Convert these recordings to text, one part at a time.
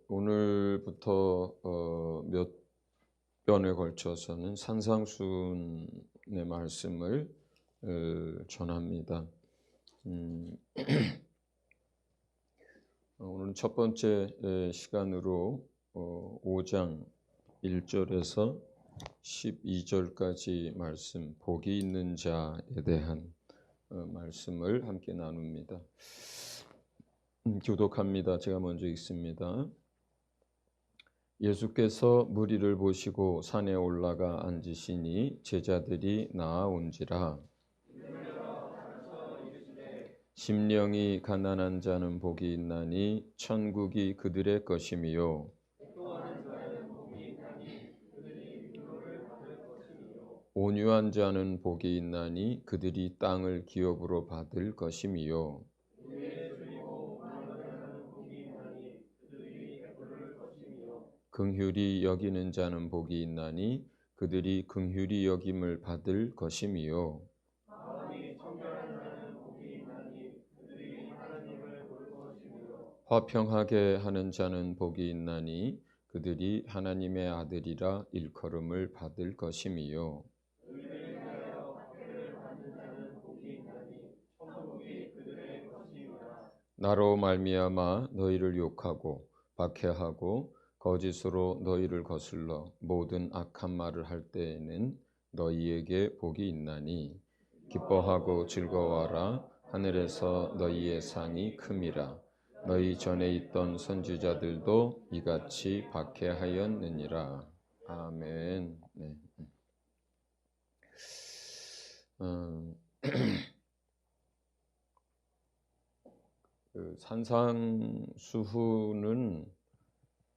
오늘부터 몇 번에 걸쳐서는 산상수훈의 말씀을 전합니다. 음, 오늘은 첫 번째 시간으로 5장 1절에서 12절까지 말씀, 복이 있는 자에 대한 말씀을 함께 나눕니다. 교독합니다. 제가 먼저 읽습니다. 예수께서 무리를 보시고 산에 올라가 앉으시니 제자들이 나아온지라. 심령이 가난한 자는 복이 있나니 천국이 그들의 것임이요. 온유한 자는 복이 있나니 그들이 땅을 기업으로 받을 것임이요. 긍휼히 여기는 자는 복이 있나니 그들이 긍휼히 여김을 받을 것임이요. 화평하게 하는 자는 복이 있나니 그들이 하나님의 아들이라 일컬음을 받을 것임이요. 나로 말미암아 너희를 욕하고 박해하고 거짓으로 너희를 거슬러 모든 악한 말을 할 때에는 너희에게 복이 있나니 기뻐하고 즐거워하라. 하늘에서 너희의 상이 큼이라. 너희 전에 있던 선지자들도 이같이 박해하였느니라. 아멘. 네. 산상수훈은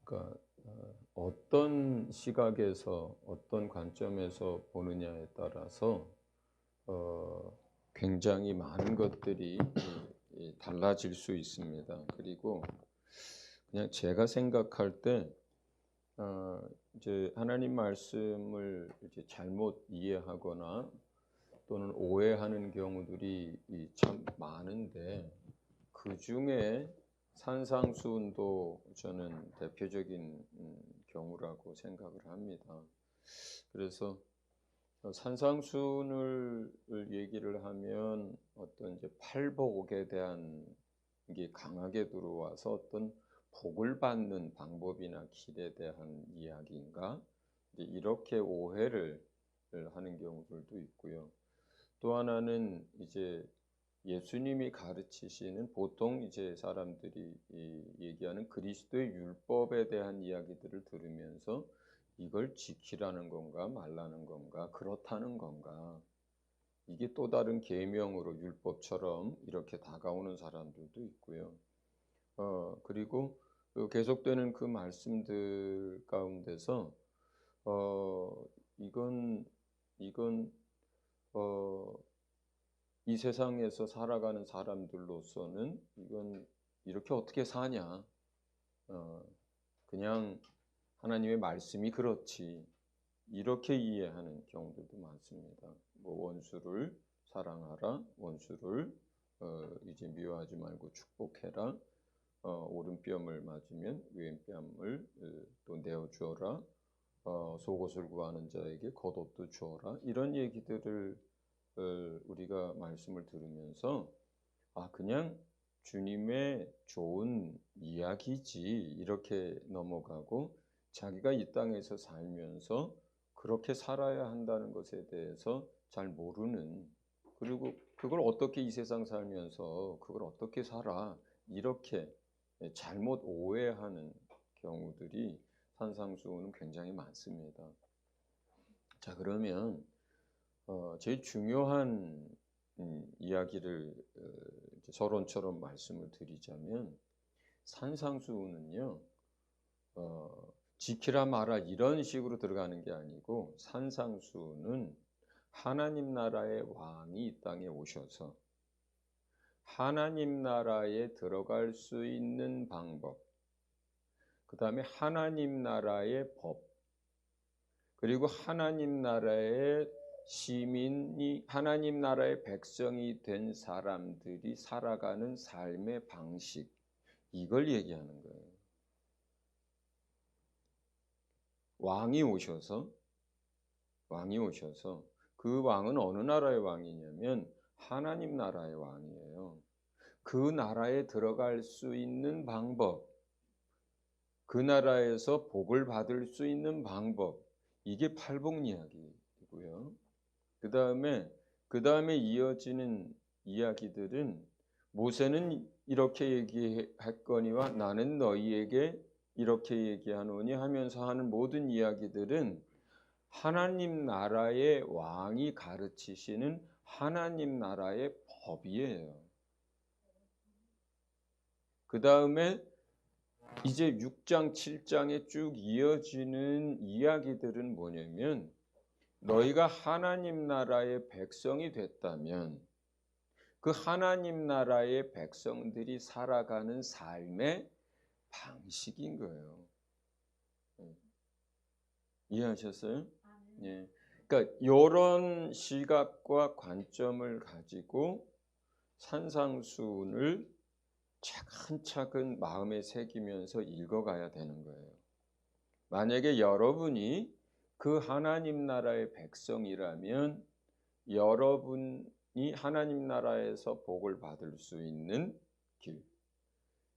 그러니까 어떤 시각에서 어떤 관점에서 보느냐에 따라서 굉장히 많은 것들이 달라질 수 있습니다. 그리고 그냥 제가 생각할 때 이제 하나님 말씀을 이제 잘못 이해하거나 또는 오해하는 경우들이 참 많은데 그 중에 산상수훈도 저는 대표적인 경우라고 생각을 합니다. 그래서 산상수훈을 얘기를 하면 어떤 이제 팔복에 대한 게 강하게 들어와서 어떤 복을 받는 방법이나 길에 대한 이야기인가 이렇게 오해를 하는 경우들도 있고요. 또 하나는 이제 예수님이 가르치시는 보통 이제 사람들이 얘기하는 그리스도의 율법에 대한 이야기들을 들으면서 이걸 지키라는 건가 말라는 건가 그렇다는 건가 이게 또 다른 계명으로 율법처럼 이렇게 다가오는 사람들도 있고요. 그리고 계속되는 그 말씀들 가운데서 이건 이 세상에서 살아가는 사람들로서는 이건 이렇게 어떻게 사냐? 그냥 하나님의 말씀이 그렇지. 이렇게 이해하는 경우들도 많습니다. 뭐 원수를 사랑하라, 원수를 이제 미워하지 말고 축복해라. 오른뺨을 맞으면 왼뺨을 또 내어 주어라. 속옷을 구하는 자에게 겉옷도 주어라. 이런 얘기들을 우리가 말씀을 들으면서 그냥 주님의 좋은 이야기지 이렇게 넘어가고 자기가 이 땅에서 살면서 그렇게 살아야 한다는 것에 대해서 잘 모르는 그리고 그걸 어떻게 이 세상 살면서 그걸 어떻게 살아 이렇게 잘못 오해하는 경우들이 산상수훈은 굉장히 많습니다. 자, 그러면 제일 중요한 이야기를 서론처럼 말씀을 드리자면 산상수훈은요 지키라 마라 이런 식으로 들어가는 게 아니고 산상수훈은 하나님 나라의 왕이 이 땅에 오셔서 하나님 나라에 들어갈 수 있는 방법, 그 다음에 하나님 나라의 법, 그리고 하나님 나라의 시민이 하나님 나라의 백성이 된 사람들이 살아가는 삶의 방식 이걸 얘기하는 거예요. 왕이 오셔서 그 왕은 어느 나라의 왕이냐면 하나님 나라의 왕이에요. 그 나라에 들어갈 수 있는 방법, 그 나라에서 복을 받을 수 있는 방법, 이게 팔복 이야기이고요. 그 다음에 이어지는 이야기들은 모세는 이렇게 얘기했거니와 나는 너희에게 이렇게 얘기하노니 하면서 하는 모든 이야기들은 하나님 나라의 왕이 가르치시는 하나님 나라의 법이에요. 그 다음에 이제 6장, 7장에 쭉 이어지는 이야기들은 뭐냐면 너희가 하나님 나라의 백성이 됐다면 그 하나님 나라의 백성들이 살아가는 삶의 방식인 거예요. 이해하셨어요? 예. 그러니까 이런 시각과 관점을 가지고 산상수훈을 차근차근 마음에 새기면서 읽어가야 되는 거예요. 만약에 여러분이 그 하나님 나라의 백성이라면 여러분이 하나님 나라에서 복을 받을 수 있는 길,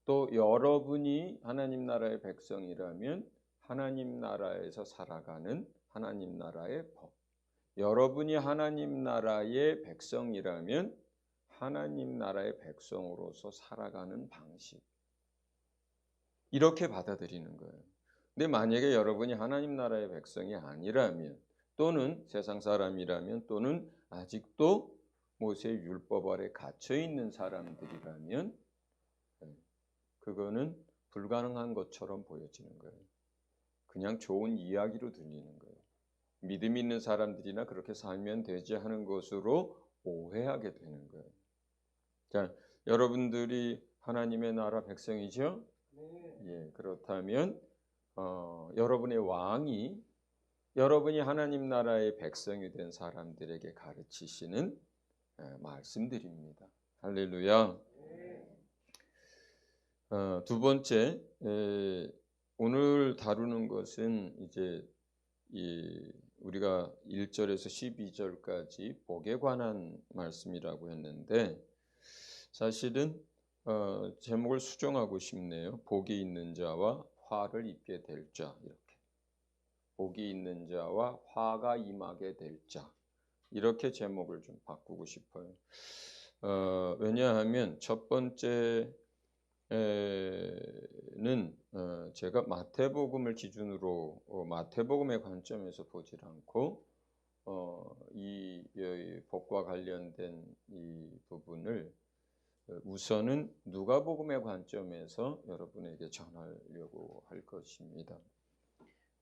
또 여러분이 하나님 나라의 백성이라면 하나님 나라에서 살아가는 하나님 나라의 법, 여러분이 하나님 나라의 백성이라면 하나님 나라의 백성으로서 살아가는 방식, 이렇게 받아들이는 거예요. 근데 만약에 여러분이 하나님 나라의 백성이 아니라면 또는 세상 사람이라면 또는 아직도 모세의 율법 아래 갇혀 있는 사람들이라면 그거는 불가능한 것처럼 보여지는 거예요. 그냥 좋은 이야기로 들리는 거예요. 믿음 있는 사람들이나 그렇게 살면 되지 하는 것으로 오해하게 되는 거예요. 자, 여러분들이 하나님의 나라 백성이죠? 예, 그렇다면 여러분의 왕이 여러분이 하나님 나라의 백성이 된 사람들에게 가르치시는 말씀들입니다. 할렐루야. 두 번째, 오늘 다루는 것은 이제 우리가 1절에서 12절까지 복에 관한 말씀이라고 했는데 사실은 제목을 수정하고 싶네요. 복이 있는 자와 화를 입게 될 자, 이렇게. 복이 있는 자와 화가 임하게 될 자, 이렇게 제목을 좀 바꾸고 싶어요. 왜냐하면 첫 번째는 제가 마태복음을 기준으로 마태복음의 관점에서 보질 않고 이 복과 관련된 이 부분을 우선은 누가복음의 관점에서 여러분에게 전하려고 할 것입니다.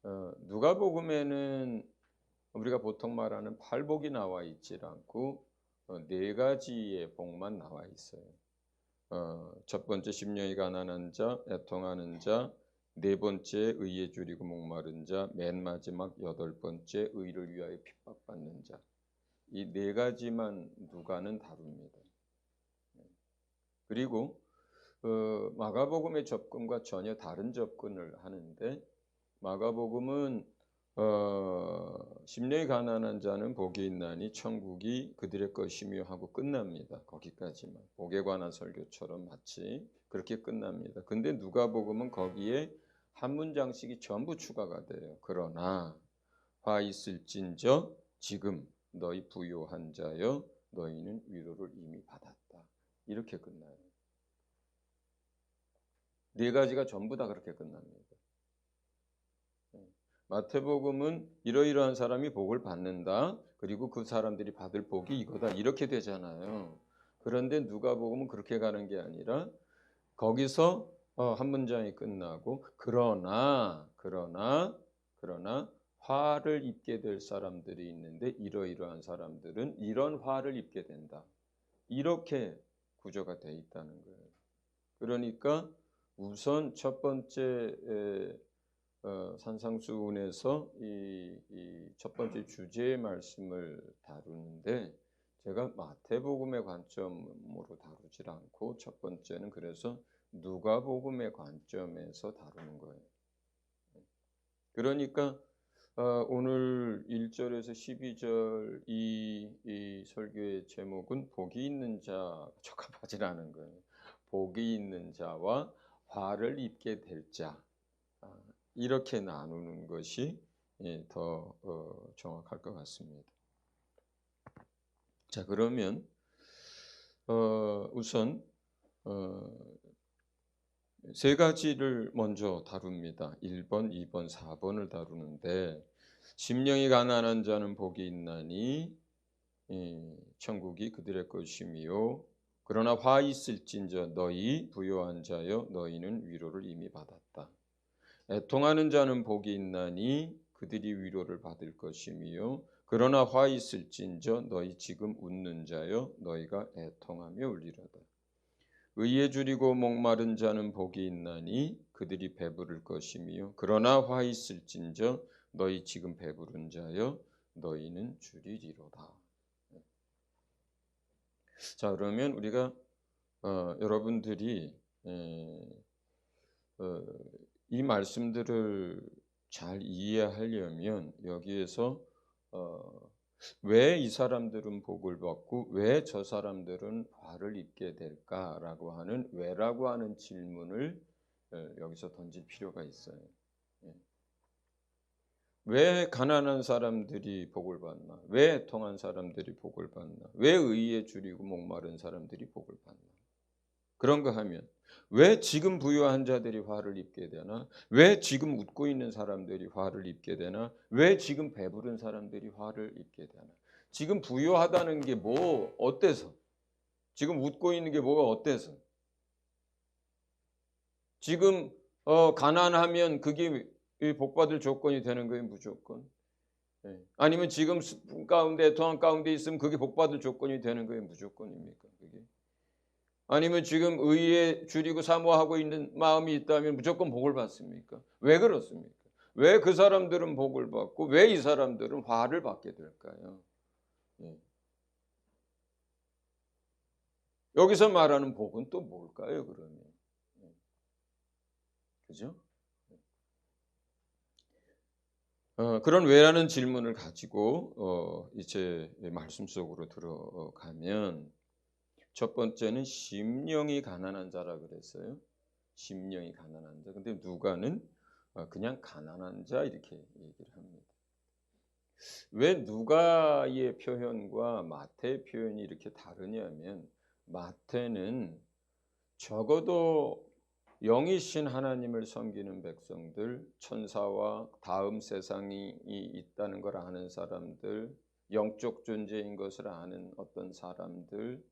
누가복음에는 우리가 보통 말하는 팔복이 나와 있지 않고 네 가지의 복만 나와 있어요. 첫 번째 심령이 가난한 자, 애통하는 자, 네 번째 의에 줄이고 목마른 자, 맨 마지막 여덟 번째 의를 위하여 핍박받는 자. 이 네 가지만 누가는 다룹니다. 그리고 마가복음의 접근과 전혀 다른 접근을 하는데 마가복음은 심령이 가난한 자는 복이 있나니 천국이 그들의 것이며 하고 끝납니다. 거기까지만. 복에 관한 설교처럼 마치 그렇게 끝납니다. 근데 누가복음은 거기에 한 문장씩이 전부 추가가 돼요. 그러나 화 있을진저 지금 너희 부요한 자여 너희는 위로를 이미 받았다. 이렇게 끝나요. 네 가지가 전부 다 그렇게 끝납니다. 마태복음은 이러이러한 사람이 복을 받는다. 그리고 그 사람들이 받을 복이 이거다. 이렇게 되잖아요. 그런데 누가복음은 그렇게 가는 게 아니라 거기서 한 문장이 끝나고 그러나 화를 입게 될 사람들이 있는데 이러이러한 사람들은 이런 화를 입게 된다. 이렇게 구조가 돼 있다는 거예요. 그러니까 우선 첫 번째 산상수훈에서 이 첫 번째 주제의 말씀을 다루는데 제가 마태복음의 관점으로 다루질 않고 첫 번째는 그래서 누가복음의 관점에서 다루는 거예요. 그러니까 오늘 1절에서 12절 이 설교의 제목은 복이 있는 자 적합하지 않은 거예요. 복이 있는 자와 화를 입게 될 자. 이렇게 나누는 것이 더 정확할 것 같습니다. 자, 그러면 우선 세 가지를 먼저 다룹니다. 1번, 2번, 4번을 다루는데 심령이 가난한 자는 복이 있나니 천국이 그들의 것이미요. 그러나 화 있을진저 너희 부요한 자여 너희는 위로를 이미 받았다. 애통하는 자는 복이 있나니 그들이 위로를 받을 것이미요. 그러나 화 있을진저 너희 지금 웃는 자여 너희가 애통하며 울리로다. 의에 줄이고 목마른 자는 복이 있나니 그들이 배부를 것이미요. 그러나 화 있을진저 너희 지금 배부른 자여 너희는 줄이리로다. 자, 그러면 우리가 여러분들이 이 말씀들을 잘 이해하려면 여기에서 왜 이 사람들은 복을 받고 왜 저 사람들은 화를 입게 될까라고 하는 왜라고 하는 질문을 여기서 던질 필요가 있어요. 왜 가난한 사람들이 복을 받나? 왜 애통한 사람들이 복을 받나? 왜 의에 줄이고 목마른 사람들이 복을 받나? 그런 거 하면 왜 지금 부유한 자들이 화를 입게 되나? 왜 지금 웃고 있는 사람들이 화를 입게 되나? 왜 지금 배부른 사람들이 화를 입게 되나? 지금 부유하다는 게 뭐 어때서? 지금 웃고 있는 게 뭐가 어때서? 지금 가난하면 그게 복받을 조건이 되는 거예요, 무조건. 아니면 지금 슬픔 가운데, 애통함 가운데 있으면 그게 복받을 조건이 되는 거예요, 무조건입니까? 그게? 아니면 지금 의에 줄이고 사모하고 있는 마음이 있다면 무조건 복을 받습니까? 왜 그렇습니까? 왜 그 사람들은 복을 받고 왜 이 사람들은 화를 받게 될까요? 여기서 말하는 복은 또 뭘까요, 그러면? 그죠? 그런 왜라는 질문을 가지고 이제 말씀 속으로 들어가면 첫 번째는 심령이 가난한 자라 그랬어요. 심령이 가난한 자. 근데 누가는 그냥 가난한 자 이렇게 얘기를 합니다. 왜 누가의 표현과 마태의 표현이 이렇게 다르냐면 마태는 적어도 영이신 하나님을 섬기는 백성들, 천사와 다음 세상이 있다는 걸 아는 사람들, 영적 존재인 것을 아는 어떤 사람들,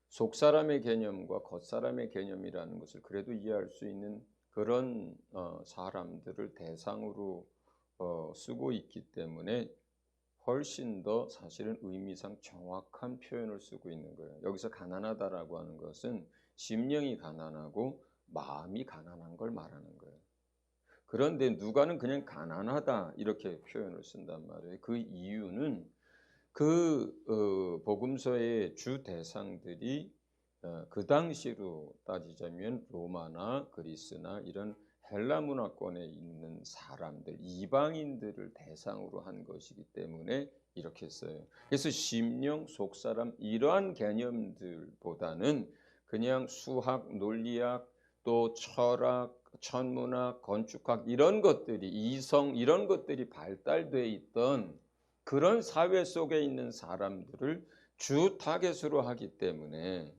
속사람의 개념과 겉사람의 개념이라는 것을 그래도 이해할 수 있는 그런 사람들을 대상으로 쓰고 있기 때문에 훨씬 더 사실은 의미상 정확한 표현을 쓰고 있는 거예요. 여기서 가난하다라고 하는 것은 심령이 가난하고 마음이 가난한 걸 말하는 거예요. 그런데 누가는 그냥 가난하다 이렇게 표현을 쓴단 말이에요. 그 이유는 그 복음서의 주 대상들이 그 당시로 따지자면 로마나 그리스나 이런 헬라 문화권에 있는 사람들, 이방인들을 대상으로 한 것이기 때문에 이렇게 써요. 그래서 심령, 속사람 이러한 개념들보다는 그냥 수학, 논리학, 또 철학, 천문학, 건축학 이런 것들이 이성 이런 것들이 발달돼 있던 그런 사회 속에 있는 사람들을 주 타겟으로 하기 때문에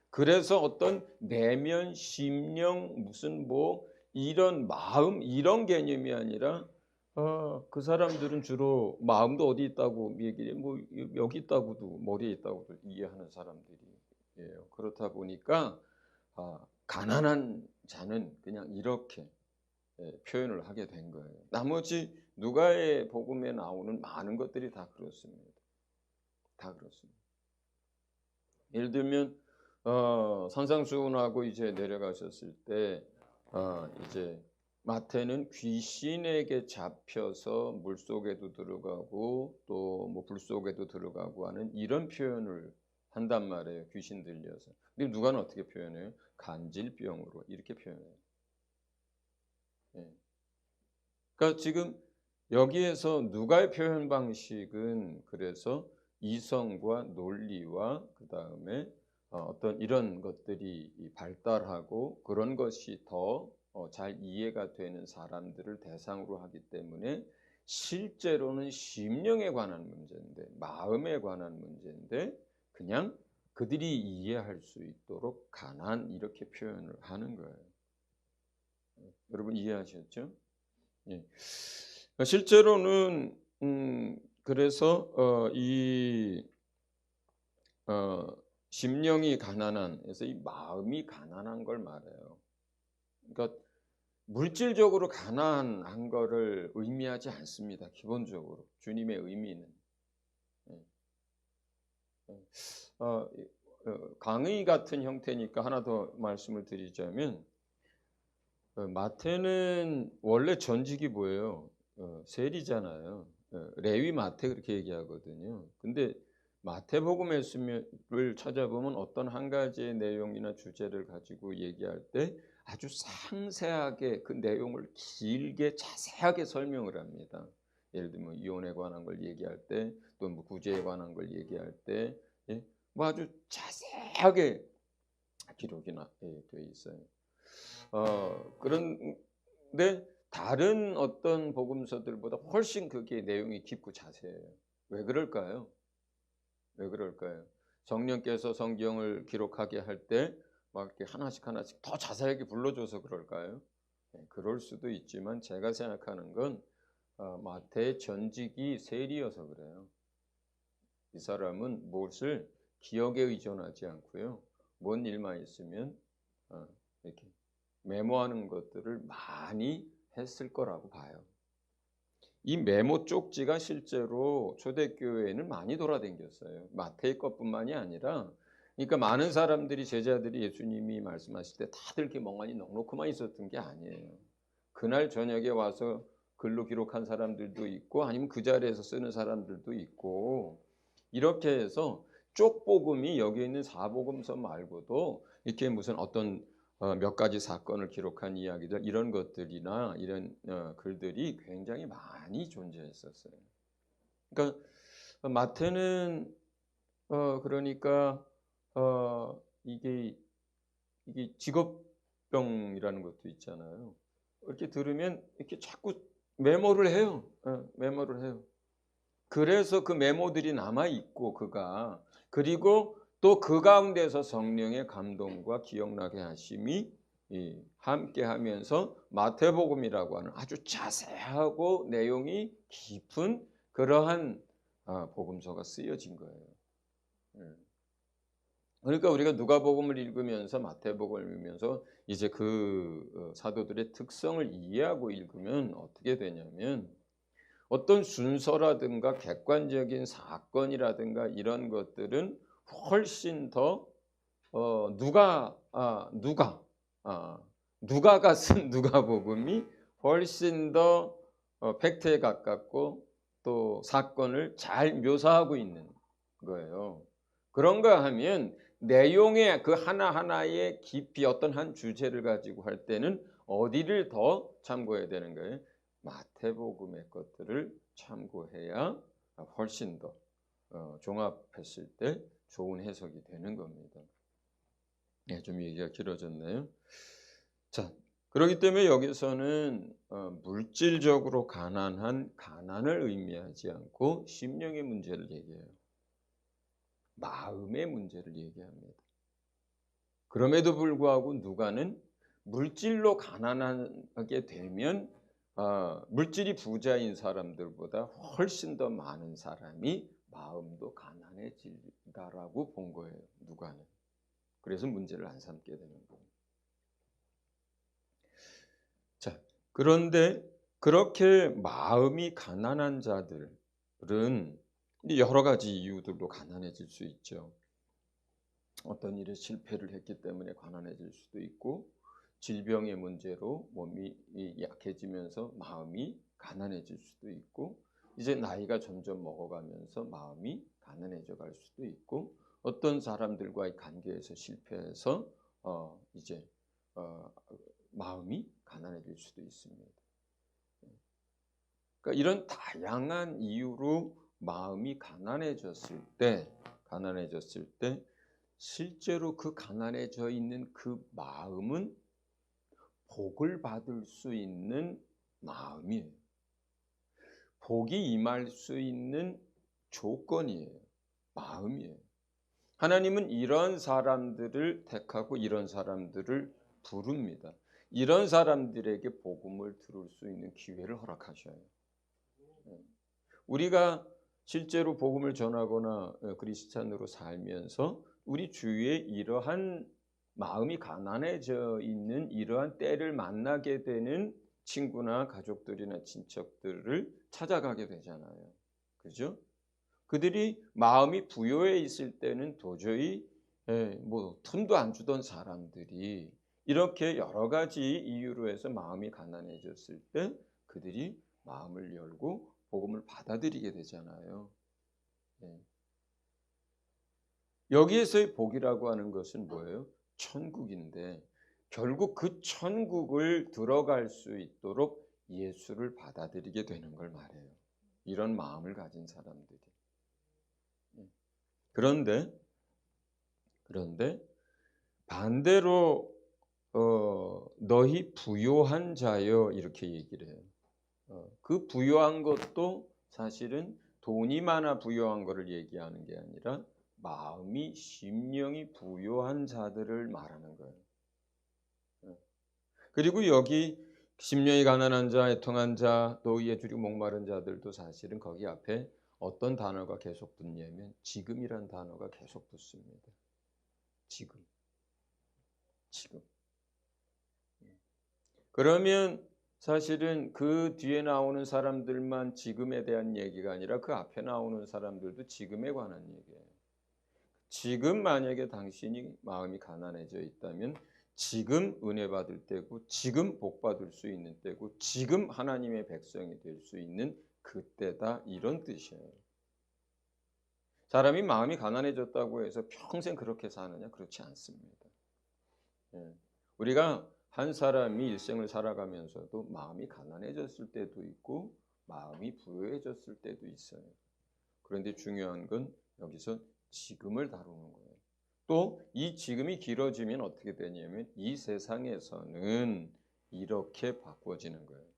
그래서 어떤 내면, 심령, 무슨 뭐 이런 마음 이런 개념이 아니라 그 사람들은 주로 마음도 어디 있다고 얘기해 뭐 여기 있다고도 머리에 있다고도 이해하는 사람들이에요. 그렇다 보니까 가난한 자는 그냥 이렇게 표현을 하게 된 거예요. 나머지 누가의 복음에 나오는 많은 것들이 다 그렇습니다. 다 그렇습니다. 예를 들면 산상수훈하고 이제 내려가셨을 때 이제 마태는 귀신에게 잡혀서 물 속에도 들어가고 또 뭐 불 속에도 들어가고 하는 이런 표현을 한단 말이에요. 귀신 들려서. 근데 누가는 어떻게 표현해요? 간질병으로 이렇게 표현해요. 예. 그러니까 지금 여기에서 누가의 표현 방식은 그래서 이성과 논리와 그다음에 어떤 이런 것들이 발달하고 그런 것이 더 잘 이해가 되는 사람들을 대상으로 하기 때문에 실제로는 심령에 관한 문제인데 마음에 관한 문제인데 그냥 그들이 이해할 수 있도록 가난 이렇게 표현을 하는 거예요. 여러분 이해하셨죠? 예. 실제로는 그래서 이 심령이 가난한 그래서 이 마음이 가난한 걸 말해요. 그러니까 물질적으로 가난한 거를 의미하지 않습니다. 기본적으로 주님의 의미는. 예. 예. 어, 강의 같은 형태니까 하나 더 말씀을 드리자면 마태는 원래 전직이 뭐예요? 세리잖아요. 레위 마태 그렇게 얘기하거든요. 근데 마태복음 말씀을 찾아보면 어떤 한 가지의 내용이나 주제를 가지고 얘기할 때 아주 상세하게 그 내용을 길게 자세하게 설명을 합니다. 예를 들면 이혼에 관한 걸 얘기할 때, 또 뭐 구제에 관한 걸 얘기할 때, 예? 뭐 아주 자세하게 기록이 돼 있어요. 그런데 다른 어떤 복음서들보다 훨씬 그게 내용이 깊고 자세해요. 왜 그럴까요? 왜 그럴까요? 성령께서 성경을 기록하게 할 때 막 이렇게 하나씩 하나씩 더 자세하게 불러줘서 그럴까요? 네, 그럴 수도 있지만 제가 생각하는 건 마태의 전직이 세리여서 그래요. 이 사람은 무엇을 기억에 의존하지 않고요. 뭔 일만 있으면 이렇게 메모하는 것들을 많이 했을 거라고 봐요. 이 메모 쪽지가 실제로 초대교회에는 많이 돌아다녔어요. 마태의 것뿐만이 아니라 그러니까 많은 사람들이 제자들이 예수님이 말씀하실 때 다들 이렇게 멍하니 넉넉히만 있었던 게 아니에요. 그날 저녁에 와서 글로 기록한 사람들도 있고 아니면 그 자리에서 쓰는 사람들도 있고 이렇게 해서 쪽복음이 여기 있는 사복음서 말고도 이렇게 무슨 어떤 몇 가지 사건을 기록한 이야기들 이런 것들이나 이런 글들이 굉장히 많이 존재했었어요. 그러니까 마태는 그러니까 이게 직업병이라는 것도 있잖아요. 이렇게 들으면 이렇게 자꾸 메모를 해요. 메모를 해요. 그래서 그 메모들이 남아 있고 그가 그리고 또 그 가운데서 성령의 감동과 기억나게 하심이 함께 하면서 마태복음이라고 하는 아주 자세하고 내용이 깊은 그러한 복음서가 쓰여진 거예요. 예. 그러니까 우리가 누가복음을 읽으면서 마태복음을 읽으면서 이제 그 사도들의 특성을 이해하고 읽으면 어떻게 되냐면 어떤 순서라든가 객관적인 사건이라든가 이런 것들은 훨씬 더 누가가 쓴 누가복음이 훨씬 더 팩트에 가깝고 또 사건을 잘 묘사하고 있는 거예요. 그런가 하면 내용의 그 하나하나의 깊이 어떤 한 주제를 가지고 할 때는 어디를 더 참고해야 되는 거예요? 마태복음의 것들을 참고해야 훨씬 더 종합했을 때 좋은 해석이 되는 겁니다. 네, 좀 얘기가 길어졌네요. 자, 그렇기 때문에 여기서는 물질적으로 가난한 가난을 의미하지 않고 심령의 문제를 얘기해요. 마음의 문제를 얘기합니다. 그럼에도 불구하고 누가는 물질로 가난하게 되면 물질이 부자인 사람들보다 훨씬 더 많은 사람이 마음도 가난해진다라고 본 거예요. 누가는. 그래서 문제를 안 삼게 되는 거예요. 자, 그런데 그렇게 마음이 가난한 자들은 여러 가지 이유들로 가난해질 수 있죠. 어떤 일에 실패를 했기 때문에 가난해질 수도 있고 질병의 문제로 몸이 약해지면서 마음이 가난해질 수도 있고 이제 나이가 점점 먹어가면서 마음이 가난해져 갈 수도 있고 어떤 사람들과의 관계에서 실패해서 이제 마음이 가난해질 수도 있습니다. 그러니까 이런 다양한 이유로 마음이 가난해졌을 때 실제로 그 가난해져 있는 그 마음은 복을 받을 수 있는 마음이에요. 복이 임할 수 있는 조건이에요. 마음이에요. 하나님은 이런 사람들을 택하고 이런 사람들을 부릅니다. 이런 사람들에게 복음을 들을 수 있는 기회를 허락하셔요. 우리가 실제로 복음을 전하거나 그리스찬으로 살면서 우리 주위에 이러한 마음이 가난해져 있는 이러한 때를 만나게 되는 친구나 가족들이나 친척들을 찾아가게 되잖아요. 그죠? 그들이 마음이 부요해 있을 때는 도저히 뭐 틈도 안 주던 사람들이 이렇게 여러 가지 이유로 해서 마음이 가난해졌을 때 그들이 마음을 열고 복음을 받아들이게 되잖아요. 예. 여기에서의 복이라고 하는 것은 뭐예요? 천국인데 결국 그 천국을 들어갈 수 있도록 예수를 받아들이게 되는 걸 말해요. 이런 마음을 가진 사람들이. 그런데 반대로 너희 부요한 자여 이렇게 얘기를 해요. 그 부요한 것도 사실은 돈이 많아 부요한 것을 얘기하는 게 아니라 마음이 심령이 부요한 자들을 말하는 거예요. 그리고 여기 심령이 가난한 자, 애통한 자, 노이에 줄이고 목마른 자들도 사실은 거기 앞에 어떤 단어가 계속 붙냐면 지금이란 단어가 계속 붙습니다. 지금. 그러면 사실은 그 뒤에 나오는 사람들만 지금에 대한 얘기가 아니라 그 앞에 나오는 사람들도 지금에 관한 얘기예요. 지금 만약에 당신이 마음이 가난해져 있다면 지금 은혜 받을 때고 지금 복 받을 수 있는 때고 지금 하나님의 백성이 될 수 있는 그때다 이런 뜻이에요. 사람이 마음이 가난해졌다고 해서 평생 그렇게 사느냐? 그렇지 않습니다. 우리가 한 사람이 일생을 살아가면서도 마음이 가난해졌을 때도 있고 마음이 부유해졌을 때도 있어요. 그런데 중요한 건 여기서 지금을 다루는 거예요. 또 이 지금이 길어지면 어떻게 되냐면 이 세상에서는 이렇게 바꿔지는 거예요.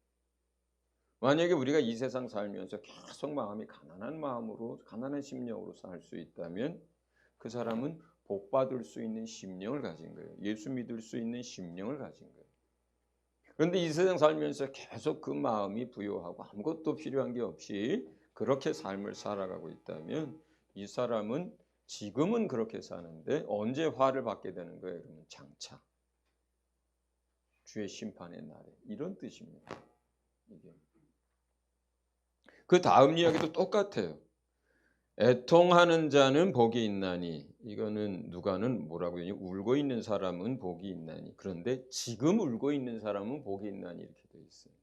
만약에 우리가 이 세상 살면서 계속 마음이 가난한 마음으로 가난한 심령으로 살 수 있다면 그 사람은 복 받을 수 있는 심령을 가진 거예요. 예수 믿을 수 있는 심령을 가진 거예요. 그런데 이 세상 살면서 계속 그 마음이 부요하고 아무것도 필요한 게 없이 그렇게 삶을 살아가고 있다면 이 사람은 지금은 그렇게 사는데 언제 화를 받게 되는 거예요? 그러면 장차 주의 심판의 날에 이런 뜻입니다. 이게. 그 다음 이야기도 똑같아요. 애통하는 자는 복이 있나니 이거는 누가는 뭐라고 하니 울고 있는 사람은 복이 있나니 그런데 지금 울고 있는 사람은 복이 있나니 이렇게 돼 있어요.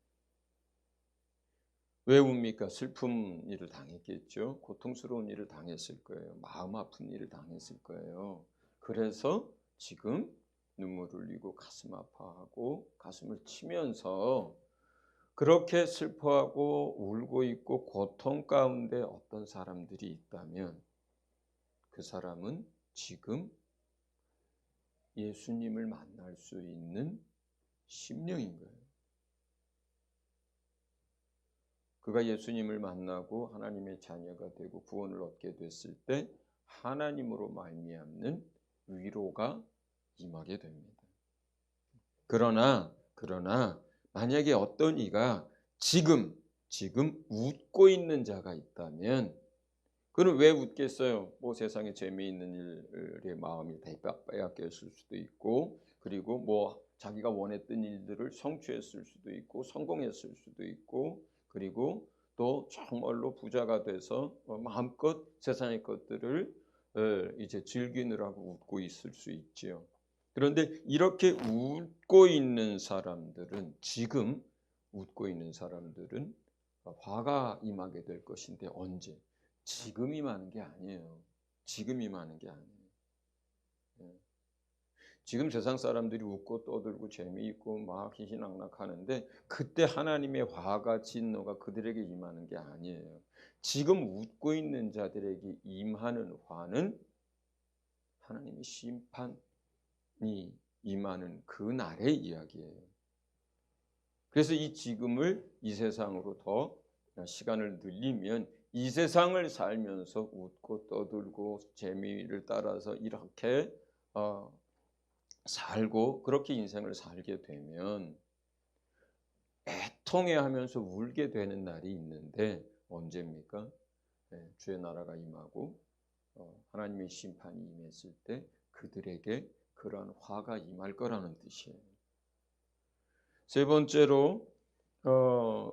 왜 웁니까? 슬픈 일을 당했겠죠. 고통스러운 일을 당했을 거예요. 마음 아픈 일을 당했을 거예요. 그래서 지금 눈물 흘리고 가슴 아파하고 가슴을 치면서 그렇게 슬퍼하고 울고 있고 고통 가운데 어떤 사람들이 있다면 그 사람은 지금 예수님을 만날 수 있는 심령인 거예요. 그가 예수님을 만나고 하나님의 자녀가 되고 구원을 얻게 됐을 때 하나님으로 말미암는 위로가 임하게 됩니다. 그러나 만약에 어떤 이가 지금 웃고 있는 자가 있다면 그는 왜 웃겠어요? 뭐 세상에 재미있는 일에 마음이 빼앗겼을 수도 있고 그리고 뭐 자기가 원했던 일들을 성취했을 수도 있고 성공했을 수도 있고 그리고 또 정말로 부자가 돼서 마음껏 세상의 것들을 이제 즐기느라고 웃고 있을 수 있지요. 그런데 이렇게 웃고 있는 사람들은 지금 웃고 있는 사람들은 화가 임하게 될 것인데 언제? 지금 임하는 게 아니에요. 지금 임하는 게 아니에요. 지금 세상 사람들이 웃고 떠들고 재미있고 막 희희낙낙하는데 그때 하나님의 화가 진노가 그들에게 임하는 게 아니에요. 지금 웃고 있는 자들에게 임하는 화는 하나님의 심판이 임하는 그 날의 이야기예요. 그래서 이 지금을 이 세상으로 더 시간을 늘리면 이 세상을 살면서 웃고 떠들고 재미를 따라서 이렇게 살고 그렇게 인생을 살게 되면 애통해하면서 울게 되는 날이 있는데 언제입니까? 주의 나라가 임하고 하나님의 심판이 임했을 때 그들에게 그러한 화가 임할 거라는 뜻이에요. 세 번째로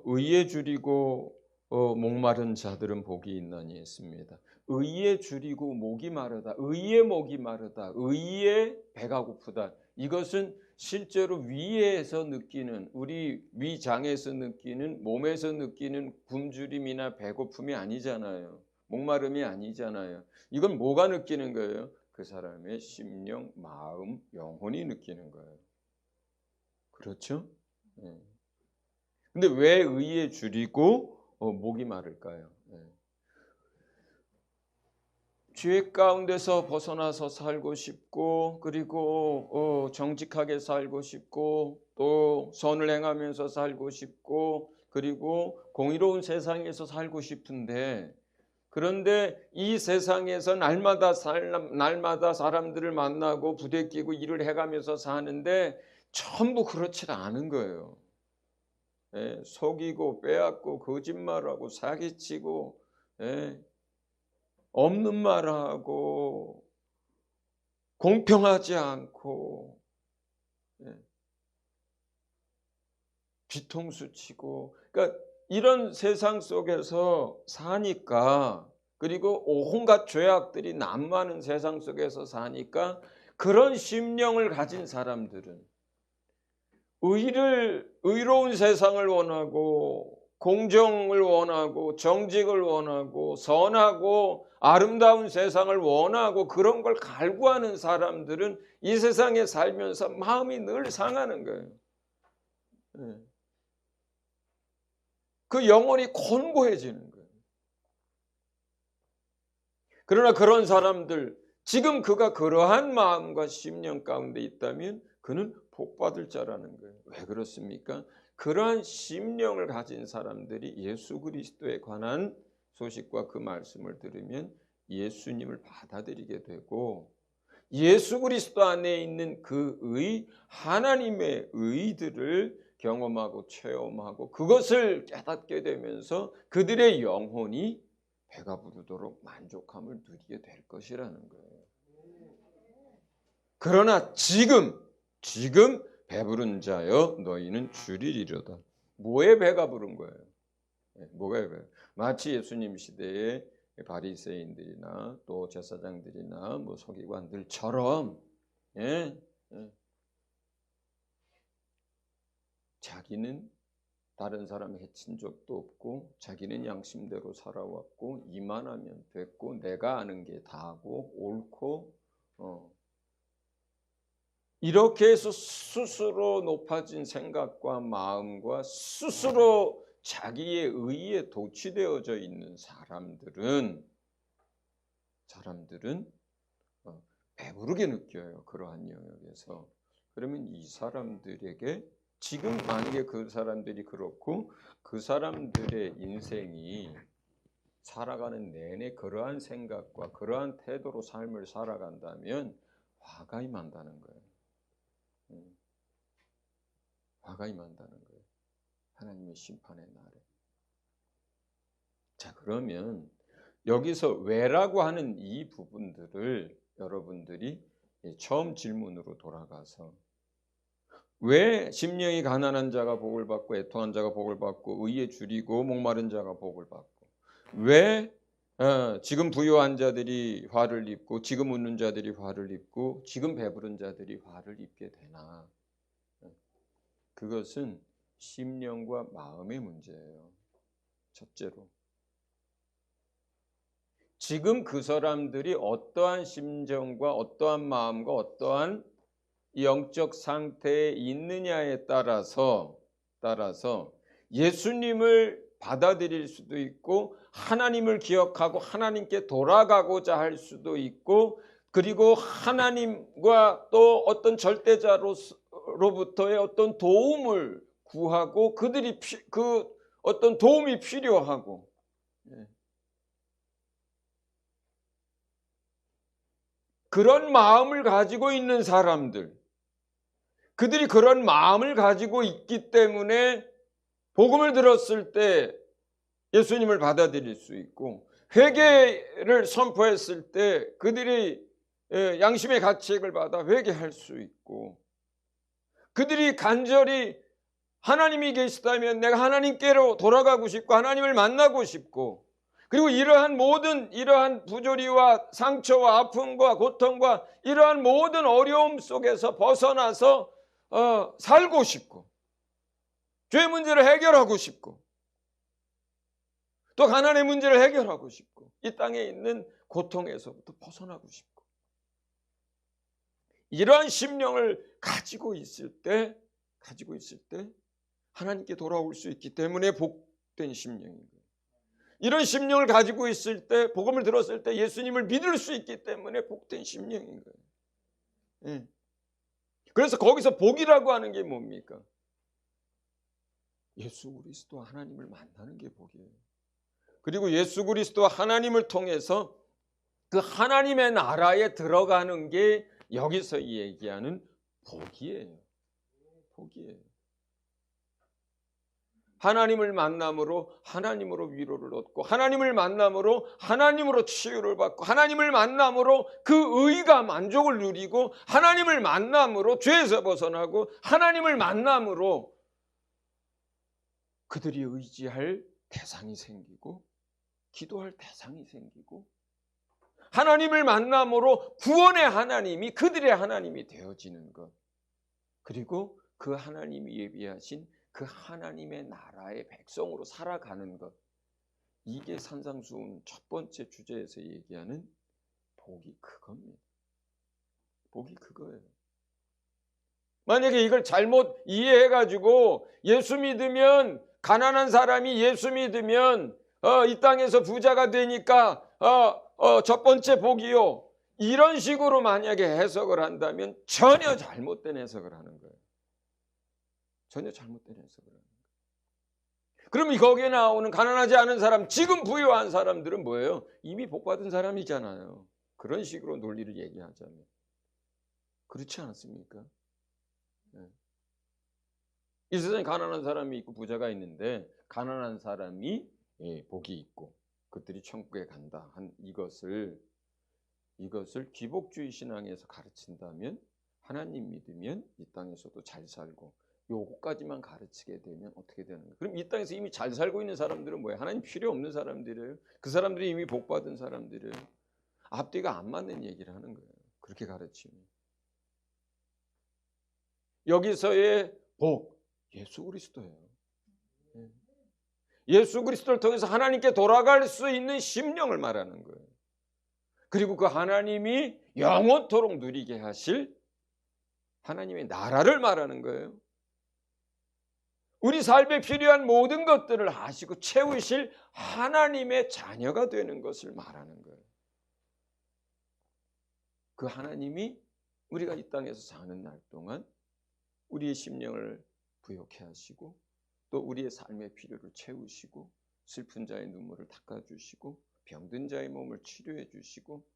의에 줄이고 목마른 자들은 복이 있나니 했습니다. 의에 줄이고 목이 마르다, 의에 목이 마르다, 의에 배가 고프다. 이것은 실제로 위에서 느끼는 우리 위장에서 느끼는 몸에서 느끼는 굶주림이나 배고픔이 아니잖아요. 목마름이 아니잖아요. 이건 뭐가 느끼는 거예요? 그 사람의 심령, 마음, 영혼이 느끼는 거예요. 그렇죠? 네. 근데 왜 의에 줄이고 목이 마를까요? 죄 가운데서 벗어나서 살고 싶고 그리고 정직하게 살고 싶고 또 선을 행하면서 살고 싶고 그리고 공의로운 세상에서 살고 싶은데 그런데 이 세상에서 날마다 사람들을 만나고 부대끼고 일을 해가면서 사는데 전부 그렇지 않은 거예요. 속이고 빼앗고 거짓말하고 사기치고 없는 말하고 공평하지 않고 뒤통수 치고 그러니까 이런 세상 속에서 사니까 그리고 온갖 죄악들이 난무하는 세상 속에서 사니까 그런 심령을 가진 사람들은 의로운 세상을 원하고 공정을 원하고 정직을 원하고 선하고 아름다운 세상을 원하고 그런 걸 갈구하는 사람들은 이 세상에 살면서 마음이 늘 상하는 거예요. 그 영혼이 곤고해지는 거예요. 그러나 그런 사람들 지금 그가 그러한 마음과 심령 가운데 있다면 그는 복받을 자라는 거예요. 왜 그렇습니까? 그러한 심령을 가진 사람들이 예수 그리스도에 관한 소식과 그 말씀을 들으면 예수님을 받아들이게 되고 예수 그리스도 안에 있는 그 의, 하나님의 의들을 경험하고 체험하고 그것을 깨닫게 되면서 그들의 영혼이 배가 부르도록 만족함을 누리게 될 것이라는 거예요. 그러나 지금 배부른 자여 너희는 줄이리로다. 뭐에 배가 부른 거예요? 뭐가 배가? 마치 예수님 시대에 바리새인들이나 또 제사장들이나 뭐 서기관들처럼 자기는 다른 사람 해친 적도 없고 자기는 양심대로 살아왔고 이만하면 됐고 내가 아는 게 다고 옳고 이렇게 해서 스스로 높아진 생각과 마음과 스스로 자기의 의에 도취되어져 있는 사람들은 배부르게 느껴요. 그러한 영역에서. 그러면 이 사람들에게 지금 만약에 그 사람들이 그렇고 그 사람들의 인생이 살아가는 내내 그러한 생각과 그러한 태도로 삶을 살아간다면 화가 임한다는 거예요. 화가 임한다는 거예요. 하나님의 심판의 날에. 자, 그러면 여기서 왜라고 하는 이 부분들을 여러분들이 처음 질문으로 돌아가서 왜 심령이 가난한 자가 복을 받고 애통한 자가 복을 받고 의에 줄이고 목마른 자가 복을 받고 왜 지금 부유한 자들이 화를 입고 지금 웃는 자들이 화를 입고 지금 배부른 자들이 화를 입게 되나? 그것은 심령과 마음의 문제예요. 첫째로. 지금 그 사람들이 어떠한 심정과 어떠한 마음과 어떠한 영적 상태에 있느냐에 따라서 예수님을 받아들일 수도 있고 하나님을 기억하고 하나님께 돌아가고자 할 수도 있고, 그리고 하나님과 또 어떤 절대자로부터의 어떤 도움을 구하고 그들이 그 어떤 도움이 필요하고, 그런 마음을 가지고 있는 사람들, 그들이 그런 마음을 가지고 있기 때문에 복음을 들었을 때 예수님을 받아들일 수 있고, 회개를 선포했을 때 그들이 양심의 가책을 받아 회개할 수 있고, 그들이 간절히 하나님이 계시다면 내가 하나님께로 돌아가고 싶고 하나님을 만나고 싶고, 그리고 이러한 부조리와 상처와 아픔과 고통과 이러한 모든 어려움 속에서 벗어나서 살고 싶고, 죄의 문제를 해결하고 싶고, 또 가난의 문제를 해결하고 싶고, 이 땅에 있는 고통에서부터 벗어나고 싶고, 이러한 심령을 가지고 있을 때 하나님께 돌아올 수 있기 때문에 복된 심령인 거예요. 이런 심령을 가지고 있을 때, 복음을 들었을 때 예수님을 믿을 수 있기 때문에 복된 심령인 거예요. 그래서 거기서 복이라고 하는 게 뭡니까? 예수 그리스도 하나님을 만나는 게 복이에요. 그리고 예수 그리스도 하나님을 통해서 그 하나님의 나라에 들어가는 게 여기서 얘기하는 복이에요. 복이에요. 하나님을 만남으로 하나님으로 위로를 얻고, 하나님을 만남으로 하나님으로 치유를 받고, 하나님을 만남으로 그 의가 만족을 누리고, 하나님을 만남으로 죄에서 벗어나고, 하나님을 만남으로 그들이 의지할 대상이 생기고 기도할 대상이 생기고, 하나님을 만남으로 구원의 하나님이 그들의 하나님이 되어지는 것, 그리고 그 하나님이 예비하신 그 하나님의 나라의 백성으로 살아가는 것, 이게 산상수훈 첫 번째 주제에서 얘기하는 복이 그겁니다. 복이 그거예요. 만약에 이걸 잘못 이해해가지고 예수 믿으면, 가난한 사람이 예수 믿으면 이 땅에서 부자가 되니까 첫 번째 복이요, 이런 식으로 만약에 해석을 한다면 전혀 잘못된 해석을 하는 거예요. 전혀 잘못된 해석을 하는 거예요. 그럼 거기에 나오는 가난하지 않은 사람, 지금 부유한 사람들은 뭐예요? 이미 복받은 사람이잖아요. 그런 식으로 논리를 얘기하자면 그렇지 않습니까? 이 세상에 가난한 사람이 있고 부자가 있는데, 가난한 사람이 복이 있고 그들이 천국에 간다 한 이것을 기복주의 신앙에서 가르친다면, 하나님 믿으면 이 땅에서도 잘 살고, 요거까지만 가르치게 되면 어떻게 되는 거예요? 그럼 이 땅에서 이미 잘 살고 있는 사람들은 뭐예요? 하나님 필요 없는 사람들이에요. 그 사람들이 이미 복받은 사람들이에요. 앞뒤가 안 맞는 얘기를 하는 거예요. 그렇게 가르치면. 여기서의 복, 예수 그리스도예요. 예수 그리스도를 통해서 하나님께 돌아갈 수 있는 심령을 말하는 거예요. 그리고 그 하나님이 영원토록 누리게 하실 하나님의 나라를 말하는 거예요. 우리 삶에 필요한 모든 것들을 하시고 채우실 하나님의 자녀가 되는 것을 말하는 거예요. 그 하나님이 우리가 이 땅에서 사는 날 동안 우리의 심령을 부욕해 하시고, 또 우리의 삶의 필요를 채우시고, 슬픈 자의 눈물을 닦아주시고, 병든 자의 몸을 치료해 주시고,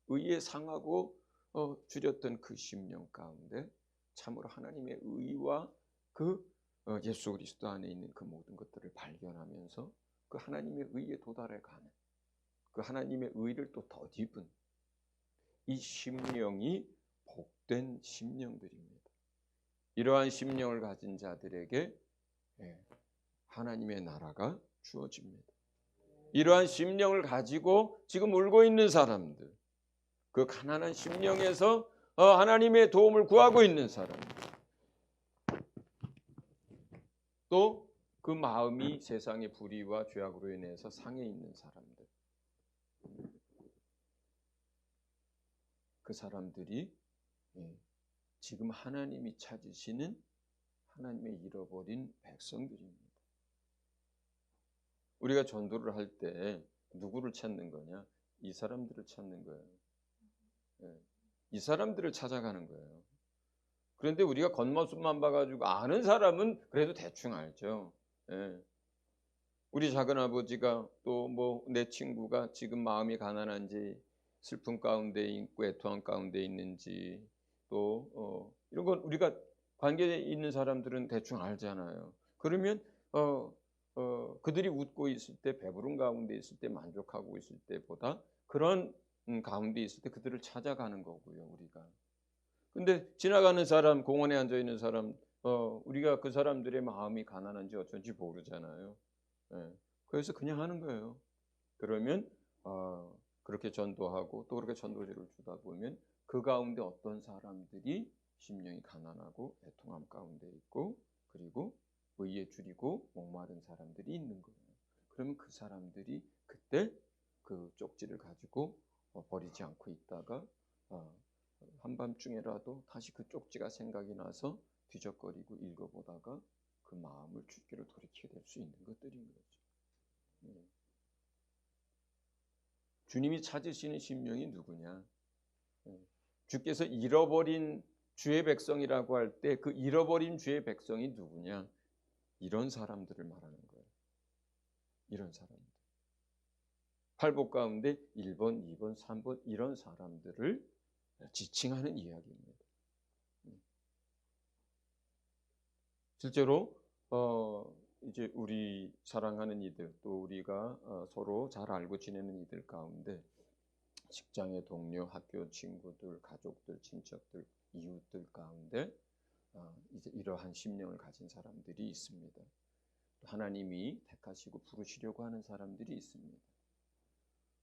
의에 상하고 줄였던 그 심령 가운데 참으로 하나님의 의와 그 예수 그리스도 안에 있는 그 모든 것들을 발견하면서 그 하나님의 의에 도달해 가는, 그 하나님의 의를 또 덧입은 이 심령이 복된 심령들입니다. 이러한 심령을 가진 자들에게 하나님의 나라가 주어집니다. 이러한 심령을 가지고 지금 울고 있는 사람들, 그 가난한 심령에서 하나님의 도움을 구하고 있는 사람들, 또 그 마음이 세상의 불의와 죄악으로 인해서 상해 있는 사람들, 그 사람들이 지금 하나님이 찾으시는 하나님의 잃어버린 백성들입니다. 우리가 전도를 할 때 누구를 찾는 거냐? 이 사람들을 찾는 거예요. 이 사람들을 찾아가는 거예요. 그런데 우리가 겉모습만 봐가지고 아는 사람은 그래도 대충 알죠. 우리 작은아버지가 또 뭐 내 친구가 지금 마음이 가난한지 슬픔 가운데 있고 애통함 가운데 있는지 또 이런 건 우리가 관계에 있는 사람들은 대충 알잖아요. 그러면 그들이 웃고 있을 때, 배부른 가운데 있을 때, 만족하고 있을 때보다 그런 가운데 있을 때 그들을 찾아가는 거고요, 우리가. 근데 지나가는 사람, 공원에 앉아 있는 사람, 우리가 그 사람들의 마음이 가난한지 어쩐지 모르잖아요. 그래서 그냥 하는 거예요. 그러면 그렇게 전도하고 또 그렇게 전도지를 주다 보면 그 가운데 어떤 사람들이 심령이 가난하고 애통함 가운데 있고 그리고 의에 줄이고 목마른 사람들이 있는 거예요. 그러면 그 사람들이 그때 그 쪽지를 가지고 버리지 않고 있다가 한밤중에라도 다시 그 쪽지가 생각이 나서 뒤적거리고 읽어보다가 그 마음을 주께로 돌이키게 될 수 있는 것들인 거죠. 주님이 찾으시는 심령이 누구냐? 주께서 잃어버린 주의 백성이라고 할 때 그 잃어버린 주의 백성이 누구냐? 이런 사람들을 말하는 거예요. 이런 사람들. 팔복 가운데 1번, 2번, 3번 이런 사람들을 지칭하는 이야기입니다. 실제로 이제 우리 사랑하는 이들 또 우리가 서로 잘 알고 지내는 이들 가운데 직장의 동료, 학교 친구들, 가족들, 친척들, 이웃들 가운데 이제 이러한 심령을 가진 사람들이 있습니다. 하나님이 택하시고 부르시려고 하는 사람들이 있습니다.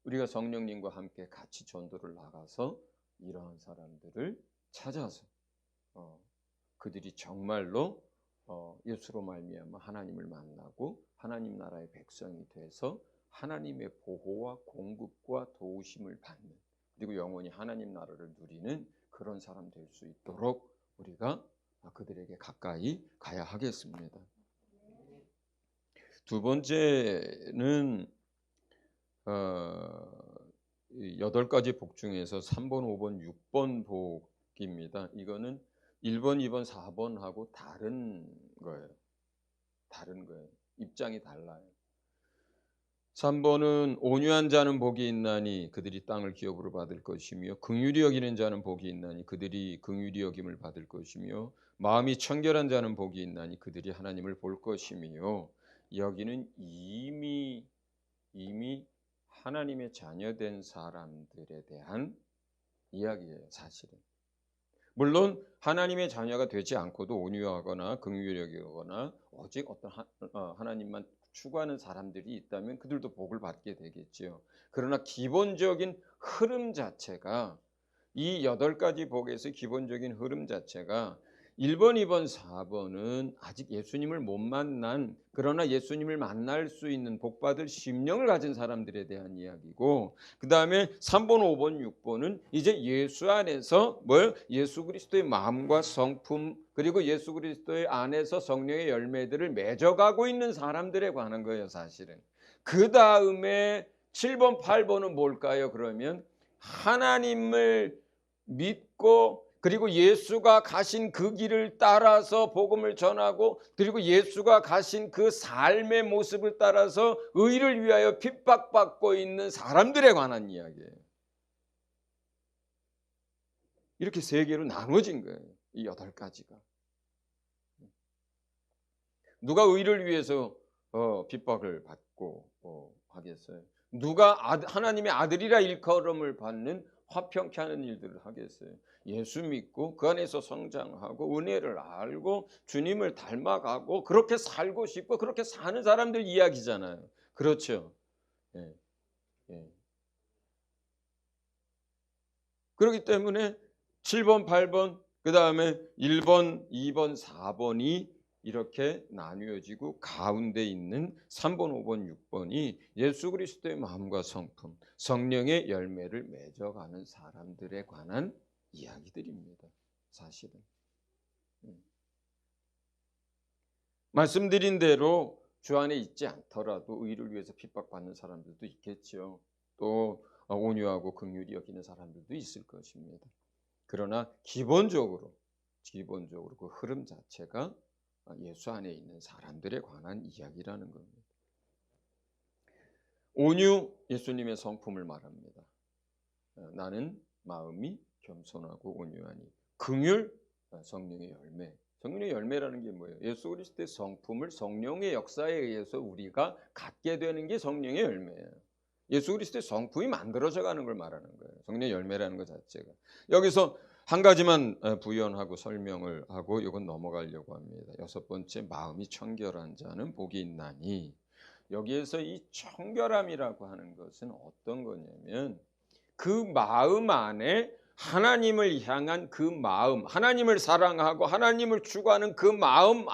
우리가 성령님과 함께 같이 전도를 나가서 이러한 사람들을 찾아서 그들이 정말로 예수로 말미암아 하나님을 만나고 하나님 나라의 백성이 돼서 하나님의 보호와 공급과 도우심을 받는 그리고 영원히 하나님 나라를 누리는 그런 사람 될 수 있도록 우리가 그들에게 가까이 가야 하겠습니다. 두 번째는 8가지 복 중에서 3번, 5번, 6번 복입니다. 이거는 1번, 2번, 4번하고 다른 거예요. 다른 거예요. 입장이 달라요. 3번은 온유한 자는 복이 있나니 그들이 땅을 기업으로 받을 것이며 긍휼히 여기는 자는 복이 있나니 그들이 긍휼히 여김을 받을 것이며 마음이 청결한 자는 복이 있나니 그들이 하나님을 볼 것이며 여기는 이미 하나님의 자녀된 사람들에 대한 이야기예요. 사실은. 물론 하나님의 자녀가 되지 않고도 온유하거나 긍휼히 여기거나 오직 어떤 하나님만 추구하는 사람들이 있다면 그들도 복을 받게 되겠지요. 그러나 기본적인 흐름 자체가 이 8가지 복에서 기본적인 흐름 자체가 1번, 2번, 4번은 아직 예수님을 못 만난 그러나 예수님을 만날 수 있는 복받을 심령을 가진 사람들에 대한 이야기고 그 다음에 3번, 5번, 6번은 이제 예수 안에서 예수 그리스도의 마음과 성품 그리고 예수 그리스도의 안에서 성령의 열매들을 맺어가고 있는 사람들에 관한 거예요. 사실은. 그 다음에 7번, 8번은 뭘까요? 그러면 하나님을 믿고 그리고 예수가 가신 그 길을 따라서 복음을 전하고 그리고 예수가 가신 그 삶의 모습을 따라서 의를 위하여 핍박받고 있는 사람들에 관한 이야기예요. 이렇게 3개로 나눠진 거예요. 이 8가지가. 누가 의를 위해서 핍박을 받고 하겠어요? 누가 하나님의 아들이라 일컬음을 받는 화평케 하는 일들을 하겠어요? 예수 믿고 그 안에서 성장하고 은혜를 알고 주님을 닮아가고 그렇게 살고 싶고 그렇게 사는 사람들 이야기잖아요. 그렇죠? 예. 그렇기 때문에 7번, 8번, 그 다음에 1번, 2번, 4번이 이렇게 나뉘어지고 가운데 있는 3번, 5번, 6번이 예수 그리스도의 마음과 성품, 성령의 열매를 맺어가는 사람들에 관한 이야기들입니다. 사실은. 말씀드린 대로 주 안에 있지 않더라도 의를 위해서 핍박받는 사람들도 있겠죠. 또 온유하고 긍휼히 여기는 사람들도 있을 것입니다. 그러나 기본적으로 그 흐름 자체가 예수 안에 있는 사람들에 관한 이야기라는 겁니다. 온유, 예수님의 성품을 말합니다. 나는 마음이 겸손하고 온유하니. 긍휼, 성령의 열매. 성령의 열매라는 게 뭐예요? 예수 그리스도의 성품을 성령의 역사에 의해서 우리가 갖게 되는 게 성령의 열매예요. 예수 그리스도의 성품이 만들어져 가는 걸 말하는 거예요. 성령의 열매라는 것 자체가. 여기서 한 가지만 부연하고 설명을 하고 이건 넘어가려고 합니다. 6번째, 마음이 청결한 자는 복이 있나니. 여기에서 이 청결함이라고 하는 것은 어떤 거냐면 그 마음 안에 하나님을 향한 그 마음, 하나님을 사랑하고 하나님을 추구하는 그 마음,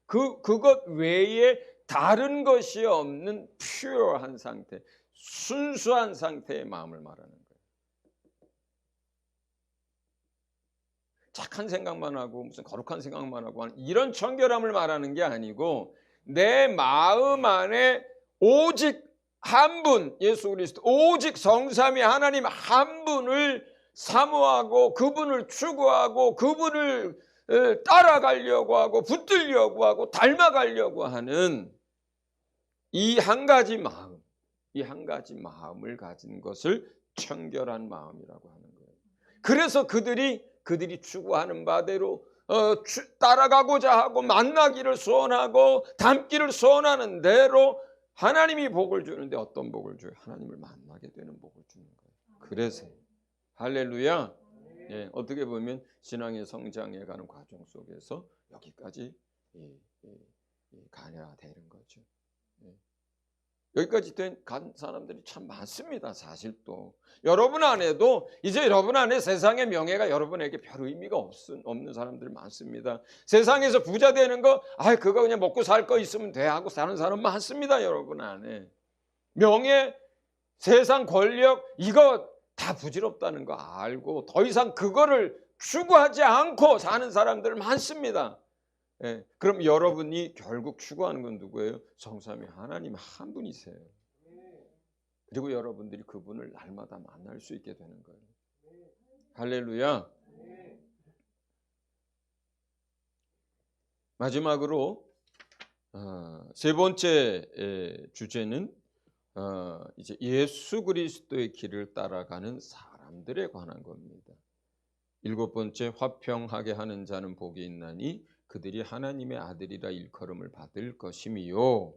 그것 외에 다른 것이 없는 퓨어한 상태, 순수한 상태의 마음을 말하는 거예요. 착한 생각만 하고 무슨 거룩한 생각만 하고 이런 청결함을 말하는 게 아니고 내 마음 안에 오직 한 분, 예수 그리스도, 오직 성삼위 하나님 한 분을 사모하고 그분을 추구하고 그분을 따라가려고 하고 붙들려고 하고 닮아가려고 하는 이 한 가지 마음, 이 한 가지 마음을 가진 것을 청결한 마음이라고 하는 거예요. 그래서 그들이 추구하는 바대로 따라가고자 하고 만나기를 소원하고 닮기를 소원하는 대로 하나님이 복을 주는데 어떤 복을 줘요? 하나님을 만나게 되는 복을 주는 거예요. 그래서 할렐루야. 예, 어떻게 보면 신앙의 성장해 가는 과정 속에서 여기까지 가야 되는 거죠. 예. 여기까지 간 사람들이 참 많습니다. 사실 또 여러분 안에도 이제 여러분 안에 세상의 명예가 여러분에게 별 의미가 없는 사람들 많습니다. 세상에서 부자 되는 거, 그거 그냥 먹고 살 거 있으면 돼 하고 사는 사람 많습니다. 여러분 안에 명예, 세상 권력 이거 다 부질없다는 거 알고 더 이상 그거를 추구하지 않고 사는 사람들 많습니다. 예, 그럼 여러분이 결국 추구하는 건 누구예요? 성삼위 하나님 한 분이세요. 그리고 여러분들이 그분을 날마다 만날 수 있게 되는 거예요. 할렐루야. 마지막으로 세 번째 주제는 이제 예수 그리스도의 길을 따라가는 사람들에 관한 겁니다. 7번째, 화평하게 하는 자는 복이 있나니 그들이 하나님의 아들이라 일컬음을 받을 것이미요.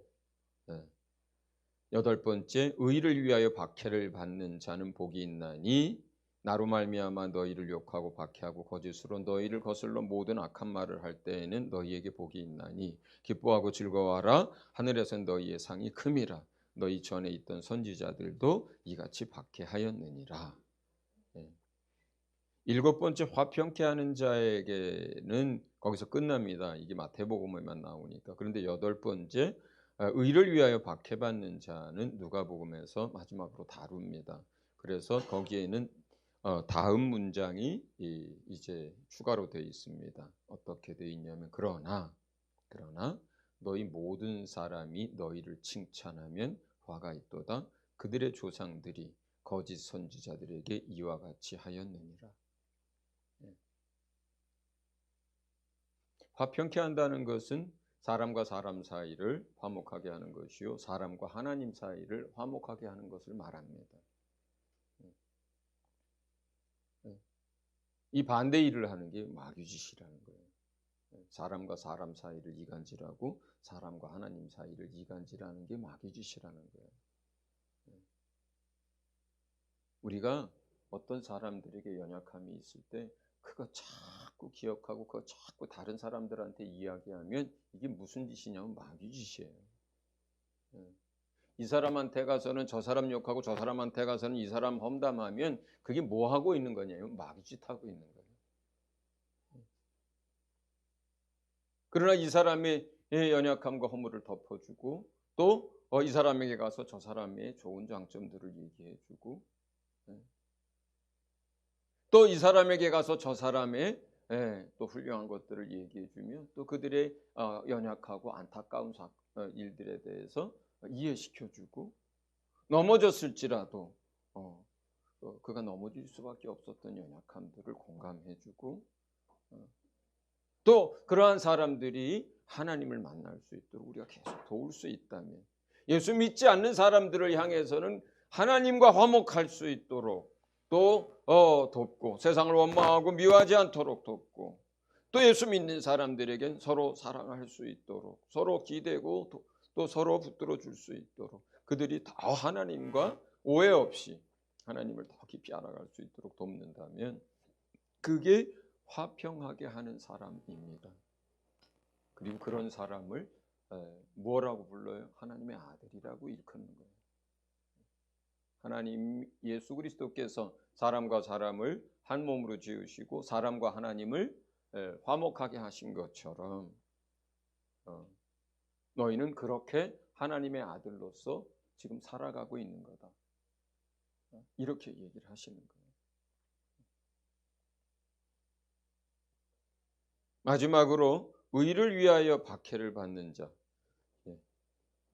8번째, 의를 위하여 박해를 받는 자는 복이 있나니 나로 말미암아 너희를 욕하고 박해하고 거짓으로 너희를 거슬러 모든 악한 말을 할 때에는 너희에게 복이 있나니 기뻐하고 즐거워하라. 하늘에선 너희의 상이 큼이라. 너희 전에 있던 선지자들도 이같이 박해하였느니라. 7번째, 화평케 하는 자에게는 거기서 끝납니다. 이게 마태복음에만 나오니까. 그런데 8번째, 의를 위하여 박해받는 자는 누가복음에서 마지막으로 다룹니다. 그래서 거기에는 다음 문장이 이제 추가로 되어 있습니다. 어떻게 되어 있냐면 그러나 너희 모든 사람이 너희를 칭찬하면 화가 있도다. 그들의 조상들이 거짓 선지자들에게 이와 같이 하였느니라. 화평케 한다는 것은 사람과 사람 사이를 화목하게 하는 것이요 사람과 하나님 사이를 화목하게 하는 것을 말합니다. 이 반대 일을 하는 게 마귀짓이라는 거예요. 사람과 사람 사이를 이간질하고 사람과 하나님 사이를 이간질하는 게 마귀짓이라는 거예요. 우리가 어떤 사람들에게 연약함이 있을 때 그거 자꾸 기억하고 그거 자꾸 다른 사람들한테 이야기하면 이게 무슨 짓이냐면 마귀짓이에요. 이 사람한테 가서는 저 사람 욕하고 저 사람한테 가서는 이 사람 험담하면 그게 뭐 하고 있는 거냐면 마귀짓 하고 있는 거예요. 그러나 이 사람의 연약함과 허물을 덮어주고 또 이 사람에게 가서 저 사람의 좋은 장점들을 얘기해주고 또 이 사람에게 가서 저 사람의 또 훌륭한 것들을 얘기해 주며 또 그들의 연약하고 안타까운 일들에 대해서 이해시켜 주고 넘어졌을지라도 그가 넘어질 수밖에 없었던 연약함들을 공감해 주고 또 그러한 사람들이 하나님을 만날 수 있도록 우리가 계속 도울 수 있다면, 예수 믿지 않는 사람들을 향해서는 하나님과 화목할 수 있도록 또 돕고, 세상을 원망하고 미워하지 않도록 돕고, 또 예수 믿는 사람들에겐 서로 사랑할 수 있도록, 서로 기대고 또 서로 붙들어 줄 수 있도록, 그들이 더 하나님과 오해 없이 하나님을 더 깊이 알아갈 수 있도록 돕는다면, 그게 화평하게 하는 사람입니다. 그리고 그런 사람을 뭐라고 불러요? 하나님의 아들이라고 일컫는 거예요. 하나님 예수 그리스도께서 사람과 사람을 한 몸으로 지으시고 사람과 하나님을 화목하게 하신 것처럼 너희는 그렇게 하나님의 아들로서 지금 살아가고 있는 거다. 이렇게 얘기를 하시는 거예요. 마지막으로 의를 위하여 박해를 받는 자.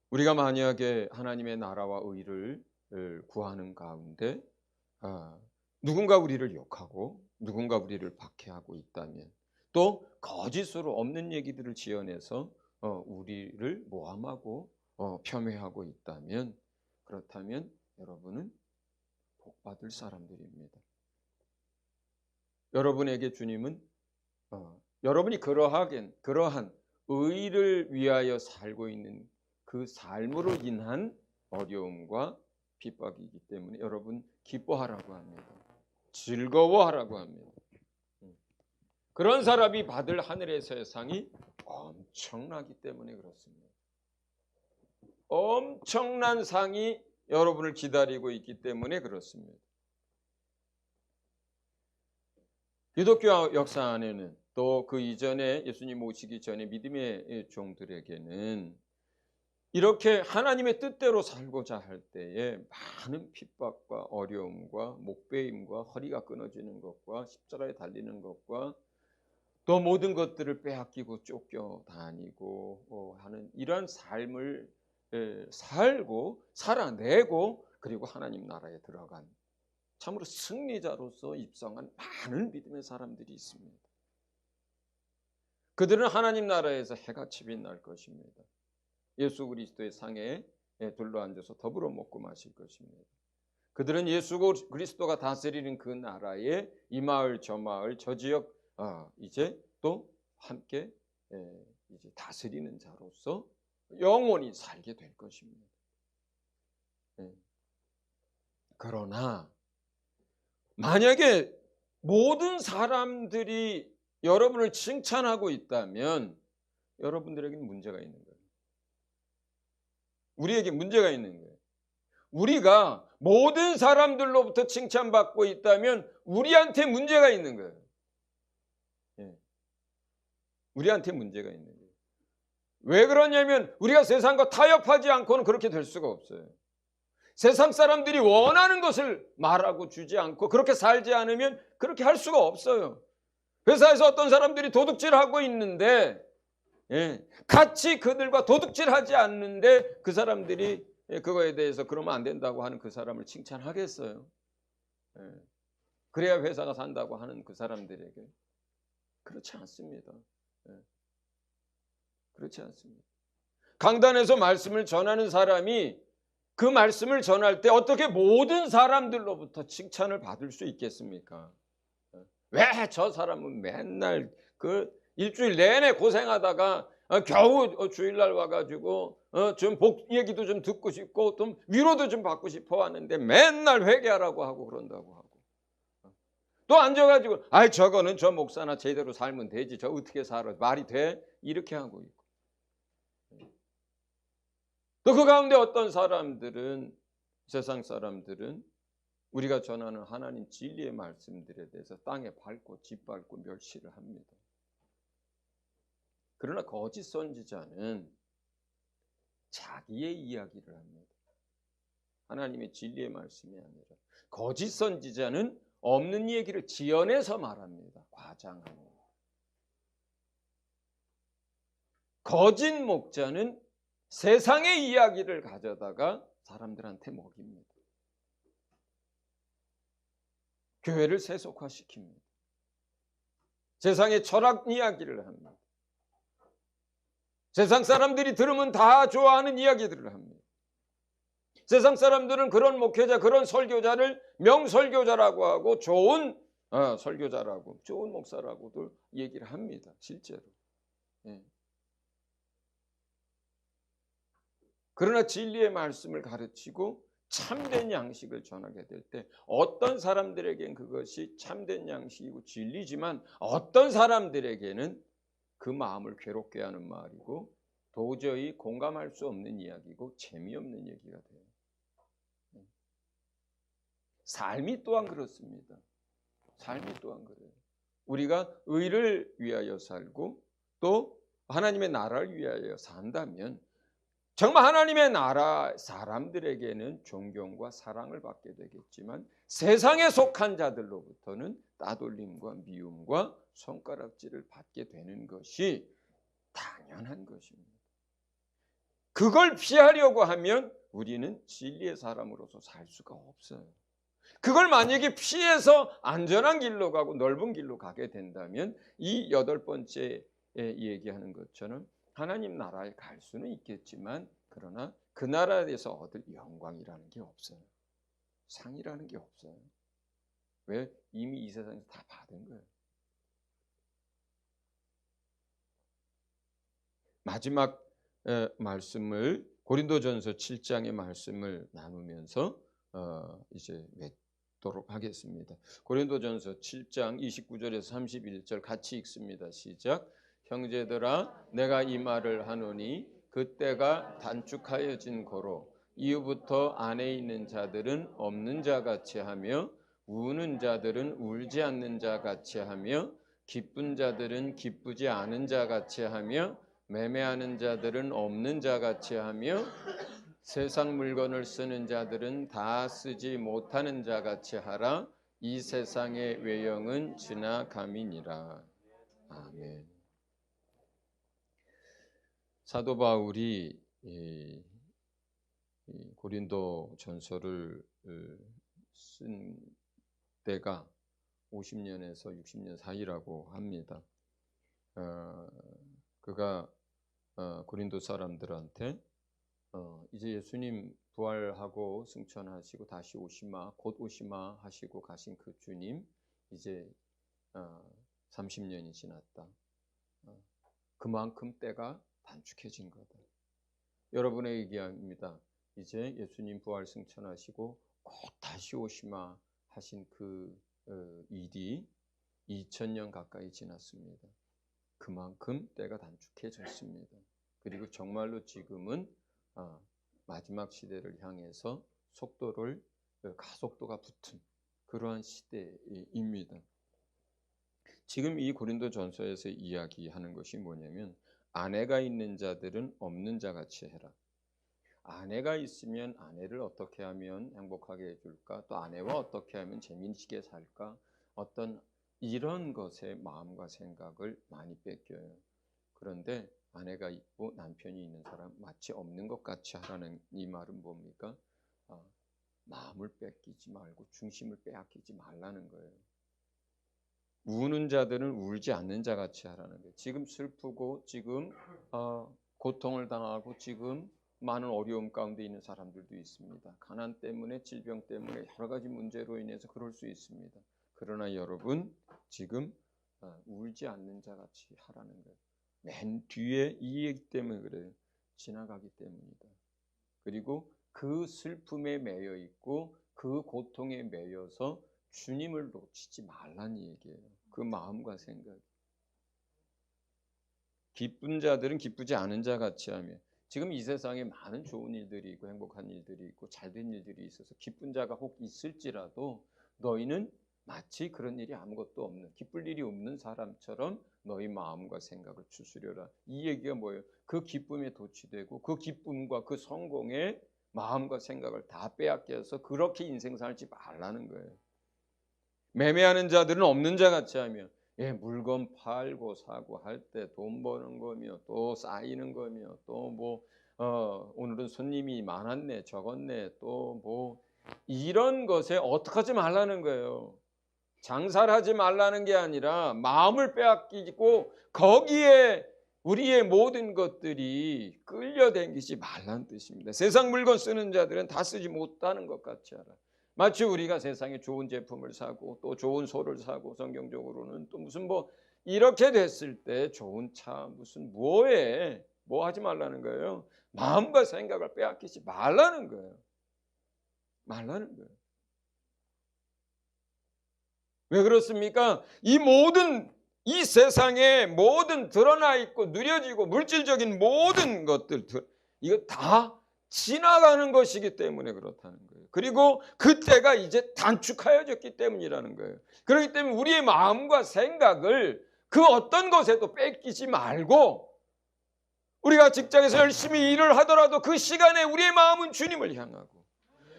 우리가 만약에 하나님의 나라와 의를 구하는 가운데 누군가 우리를 욕하고 누군가 우리를 박해하고 있다면, 또 거짓으로 없는 얘기들을 지어내서 우리를 모함하고 폄훼하고 있다면, 그렇다면 여러분은 복받을 사람들입니다. 여러분에게 주님은 여러분이 그러한 의를 위하여 살고 있는 그 삶으로 인한 어려움과 핍박이기 때문에 여러분 기뻐하라고 합니다. 즐거워하라고 합니다. 그런 사람이 받을 하늘의 세상이 엄청나기 때문에 그렇습니다. 엄청난 상이 여러분을 기다리고 있기 때문에 그렇습니다. 기독교 역사 안에는 또 그 이전에 예수님 오시기 전에 믿음의 종들에게는 이렇게 하나님의 뜻대로 살고자 할 때에 많은 핍박과 어려움과 목베임과 허리가 끊어지는 것과 십자가에 달리는 것과 또 모든 것들을 빼앗기고 쫓겨다니고 하는 이러한 삶을 살고 살아내고 그리고 하나님 나라에 들어간 참으로 승리자로서 입성한 많은 믿음의 사람들이 있습니다. 그들은 하나님 나라에서 해같이 빛날 것입니다. 예수 그리스도의 상에 둘러앉아서 더불어 먹고 마실 것입니다. 그들은 예수 그리스도가 다스리는 그 나라에 이 마을 저 마을 저 지역 이제 또 함께 이제 다스리는 자로서 영원히 살게 될 것입니다. 그러나 만약에 모든 사람들이 여러분을 칭찬하고 있다면 여러분들에게는 문제가 있는 거예요. 우리에게 문제가 있는 거예요. 우리가 모든 사람들로부터 칭찬받고 있다면 우리한테 문제가 있는 거예요. 우리한테 문제가 있는 거예요. 왜 그러냐면 우리가 세상과 타협하지 않고는 그렇게 될 수가 없어요. 세상 사람들이 원하는 것을 말하고 주지 않고 그렇게 살지 않으면 그렇게 할 수가 없어요. 회사에서 어떤 사람들이 도둑질하고 있는데 같이 그들과 도둑질하지 않는데 그 사람들이 그거에 대해서 그러면 안 된다고 하는 그 사람을 칭찬하겠어요? 그래야 회사가 산다고 하는 그 사람들에게 그렇지 않습니다. 그렇지 않습니다. 강단에서 말씀을 전하는 사람이 그 말씀을 전할 때 어떻게 모든 사람들로부터 칭찬을 받을 수 있겠습니까? 왜 저 사람은 맨날 그 일주일 내내 고생하다가 겨우 주일날 와가지고 좀 복 얘기도 좀 듣고 싶고 좀 위로도 좀 받고 싶어 하는데 맨날 회개하라고 하고 그런다고 하고 또 앉아가지고 아이 저거는 저 목사나 제대로 살면 되지 저 어떻게 살아 말이 돼? 이렇게 하고 있고 또 그 가운데 어떤 사람들은 세상 사람들은 우리가 전하는 하나님 진리의 말씀들에 대해서 땅에 밟고 짓밟고 멸시를 합니다. 그러나 거짓 선지자는 자기의 이야기를 합니다. 하나님의 진리의 말씀이 아니라 거짓 선지자는 없는 얘기를 지어내서 말합니다. 과장합니다. 거짓 목자는 세상의 이야기를 가져다가 사람들한테 먹입니다. 교회를 세속화시킵니다. 세상의 철학 이야기를 합니다. 세상 사람들이 들으면 다 좋아하는 이야기들을 합니다. 세상 사람들은 그런 목회자, 그런 설교자를 명설교자라고 하고 좋은 설교자라고, 좋은 목사라고도 얘기를 합니다. 실제로. 예. 그러나 진리의 말씀을 가르치고 참된 양식을 전하게 될 때 어떤 사람들에겐 그것이 참된 양식이고 진리지만 어떤 사람들에게는 그 마음을 괴롭게 하는 말이고 도저히 공감할 수 없는 이야기고 재미없는 얘기가 돼요. 삶이 또한 그렇습니다. 삶이 또한 그래요. 우리가 의를 위하여 살고 또 하나님의 나라를 위하여 산다면 정말 하나님의 나라 사람들에게는 존경과 사랑을 받게 되겠지만 세상에 속한 자들로부터는 따돌림과 미움과 손가락질을 받게 되는 것이 당연한 것입니다. 그걸 피하려고 하면 우리는 진리의 사람으로서 살 수가 없어요. 그걸 만약에 피해서 안전한 길로 가고 넓은 길로 가게 된다면 이 8번째 얘기하는 것처럼 하나님 나라에 갈 수는 있겠지만 그러나 그 나라에서 얻을 영광이라는 게 없어요. 상이라는 게 없어요. 왜? 이미 이 세상에서 다 받은 거예요. 마지막 말씀을 고린도전서 7장의 말씀을 나누면서 이제 맺도록 하겠습니다. 고린도전서 7장 29절에서 31절 같이 읽습니다. 시작. 형제들아 내가 이 말을 하노니 그때가 단축하여진 고로 이후부터 안에 있는 자들은 없는 자같이 하며 우는 자들은 울지 않는 자같이 하며 기쁜 자들은 기쁘지 않은 자같이 하며 매매하는 자들은 없는 자같이 하며 세상 물건을 쓰는 자들은 다 쓰지 못하는 자같이 하라. 이 세상의 외형은 지나감이니라. 아멘. 사도 바울이 고린도 전서를 쓴 때가 50년에서 60년 사이라고 합니다. 그가 고린도 사람들한테 이제 예수님 부활하고 승천하시고 다시 오시마, 곧 오시마 하시고 가신 그 주님 이제 30년이 지났다. 그만큼 때가 단축해진 거다. 여러분의 얘기합니다. 이제 예수님 부활 승천하시고 곧 다시 오시마 하신 그 일이 2000년 가까이 지났습니다. 그만큼 때가 단축해졌습니다. 그리고 정말로 지금은 마지막 시대를 향해서 가속도가 붙은 그러한 시대입니다. 지금 이 고린도 전서에서 이야기하는 것이 뭐냐면 아내가 있는 자들은 없는 자같이 해라. 아내가 있으면 아내를 어떻게 하면 행복하게 해줄까? 또 아내와 어떻게 하면 재미있게 살까? 어떤 이런 것에 마음과 생각을 많이 뺏겨요. 그런데 아내가 있고 남편이 있는 사람 마치 없는 것 같이 하라는 이 말은 뭡니까? 마음을 뺏기지 말고 중심을 빼앗기지 말라는 거예요. 우는 자들은 울지 않는 자같이 하라는 거예요. 지금 슬프고 지금 고통을 당하고 지금 많은 어려움 가운데 있는 사람들도 있습니다. 가난 때문에 질병 때문에 여러 가지 문제로 인해서 그럴 수 있습니다. 그러나 여러분 지금 울지 않는 자같이 하라는 거예요. 맨 뒤에 이 얘기 때문에 그래요. 지나가기 때문이다. 그리고 그 슬픔에 매여 있고 그 고통에 매여서 주님을 놓치지 말라는 얘기예요. 그 마음과 생각. 기쁜 자들은 기쁘지 않은 자같이 하며 지금 이 세상에 많은 좋은 일들이 있고 행복한 일들이 있고 잘된 일들이 있어서 기쁜 자가 혹 있을지라도 너희는 마치 그런 일이 아무것도 없는 기쁠 일이 없는 사람처럼 너희 마음과 생각을 추스려라. 이 얘기가 뭐예요? 그 기쁨에 도취되고 그 기쁨과 그 성공에 마음과 생각을 다 빼앗겨서 그렇게 인생 살지 말라는 거예요. 매매하는 자들은 없는 자같이 하며 예, 물건 팔고 사고 할 때 돈 버는 거며 또 쌓이는 거며 또 뭐 오늘은 손님이 많았네 적었네 또 뭐 이런 것에 어떻게 하지 말라는 거예요. 장사를 하지 말라는 게 아니라 마음을 빼앗기고 거기에 우리의 모든 것들이 끌려다니지 말라는 뜻입니다. 세상 물건 쓰는 자들은 다 쓰지 못하는 것 같이 알아. 마치 우리가 세상에 좋은 제품을 사고 또 좋은 소를 사고 성경적으로는 또 무슨 뭐 이렇게 됐을 때 좋은 차 무슨 뭐에 뭐 하지 말라는 거예요. 마음과 생각을 빼앗기지 말라는 거예요. 말라는 거예요. 왜 그렇습니까? 이 모든 이 세상에 모든 드러나 있고 누려지고 물질적인 모든 것들 이거 다 지나가는 것이기 때문에 그렇다는 거예요. 그리고 그때가 이제 단축하여졌기 때문이라는 거예요. 그렇기 때문에 우리의 마음과 생각을 그 어떤 것에도 뺏기지 말고 우리가 직장에서 열심히 일을 하더라도 그 시간에 우리의 마음은 주님을 향하고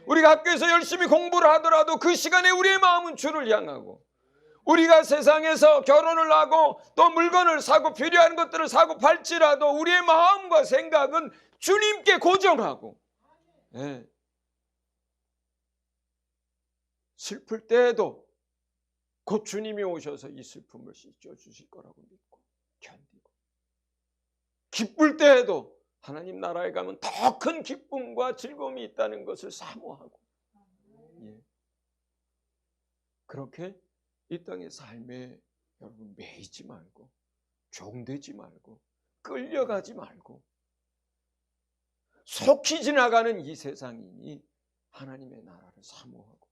우리가 학교에서 열심히 공부를 하더라도 그 시간에 우리의 마음은 주를 향하고 우리가 세상에서 결혼을 하고 또 물건을 사고 필요한 것들을 사고 팔지라도 우리의 마음과 생각은 주님께 고정하고 네. 슬플 때에도 곧 주님이 오셔서 이 슬픔을 씻어주실 거라고 믿고 견디고 기쁠 때에도 하나님 나라에 가면 더 큰 기쁨과 즐거움이 있다는 것을 사모하고 예. 그렇게 이 땅의 삶에 여러분 매이지 말고 종되지 말고 끌려가지 말고 속히 지나가는 이 세상이니 하나님의 나라를 사모하고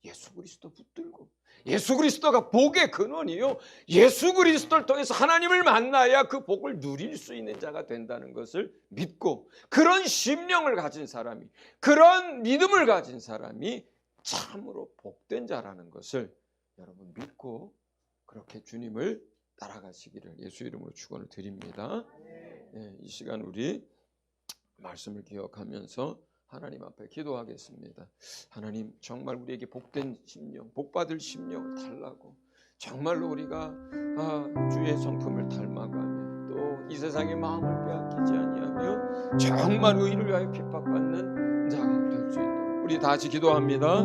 예수 그리스도 붙들고 예수 그리스도가 복의 근원이요 예수 그리스도를 통해서 하나님을 만나야 그 복을 누릴 수 있는 자가 된다는 것을 믿고 그런 심령을 가진 사람이 그런 믿음을 가진 사람이 참으로 복된 자라는 것을 여러분 믿고 그렇게 주님을 따라가시기를 예수 이름으로 축원을 드립니다. 네, 이 시간 우리 말씀을 기억하면서 하나님 앞에 기도하겠습니다. 하나님 정말 우리에게 복된 심령, 복받을 심령을 달라고 정말로 우리가 주의 성품을 닮아가며 또 이 세상의 마음을 빼앗기지 아니하며 정말 의를 위하여 핍박받는 자가 될 수 있도록 우리 다시 기도합니다.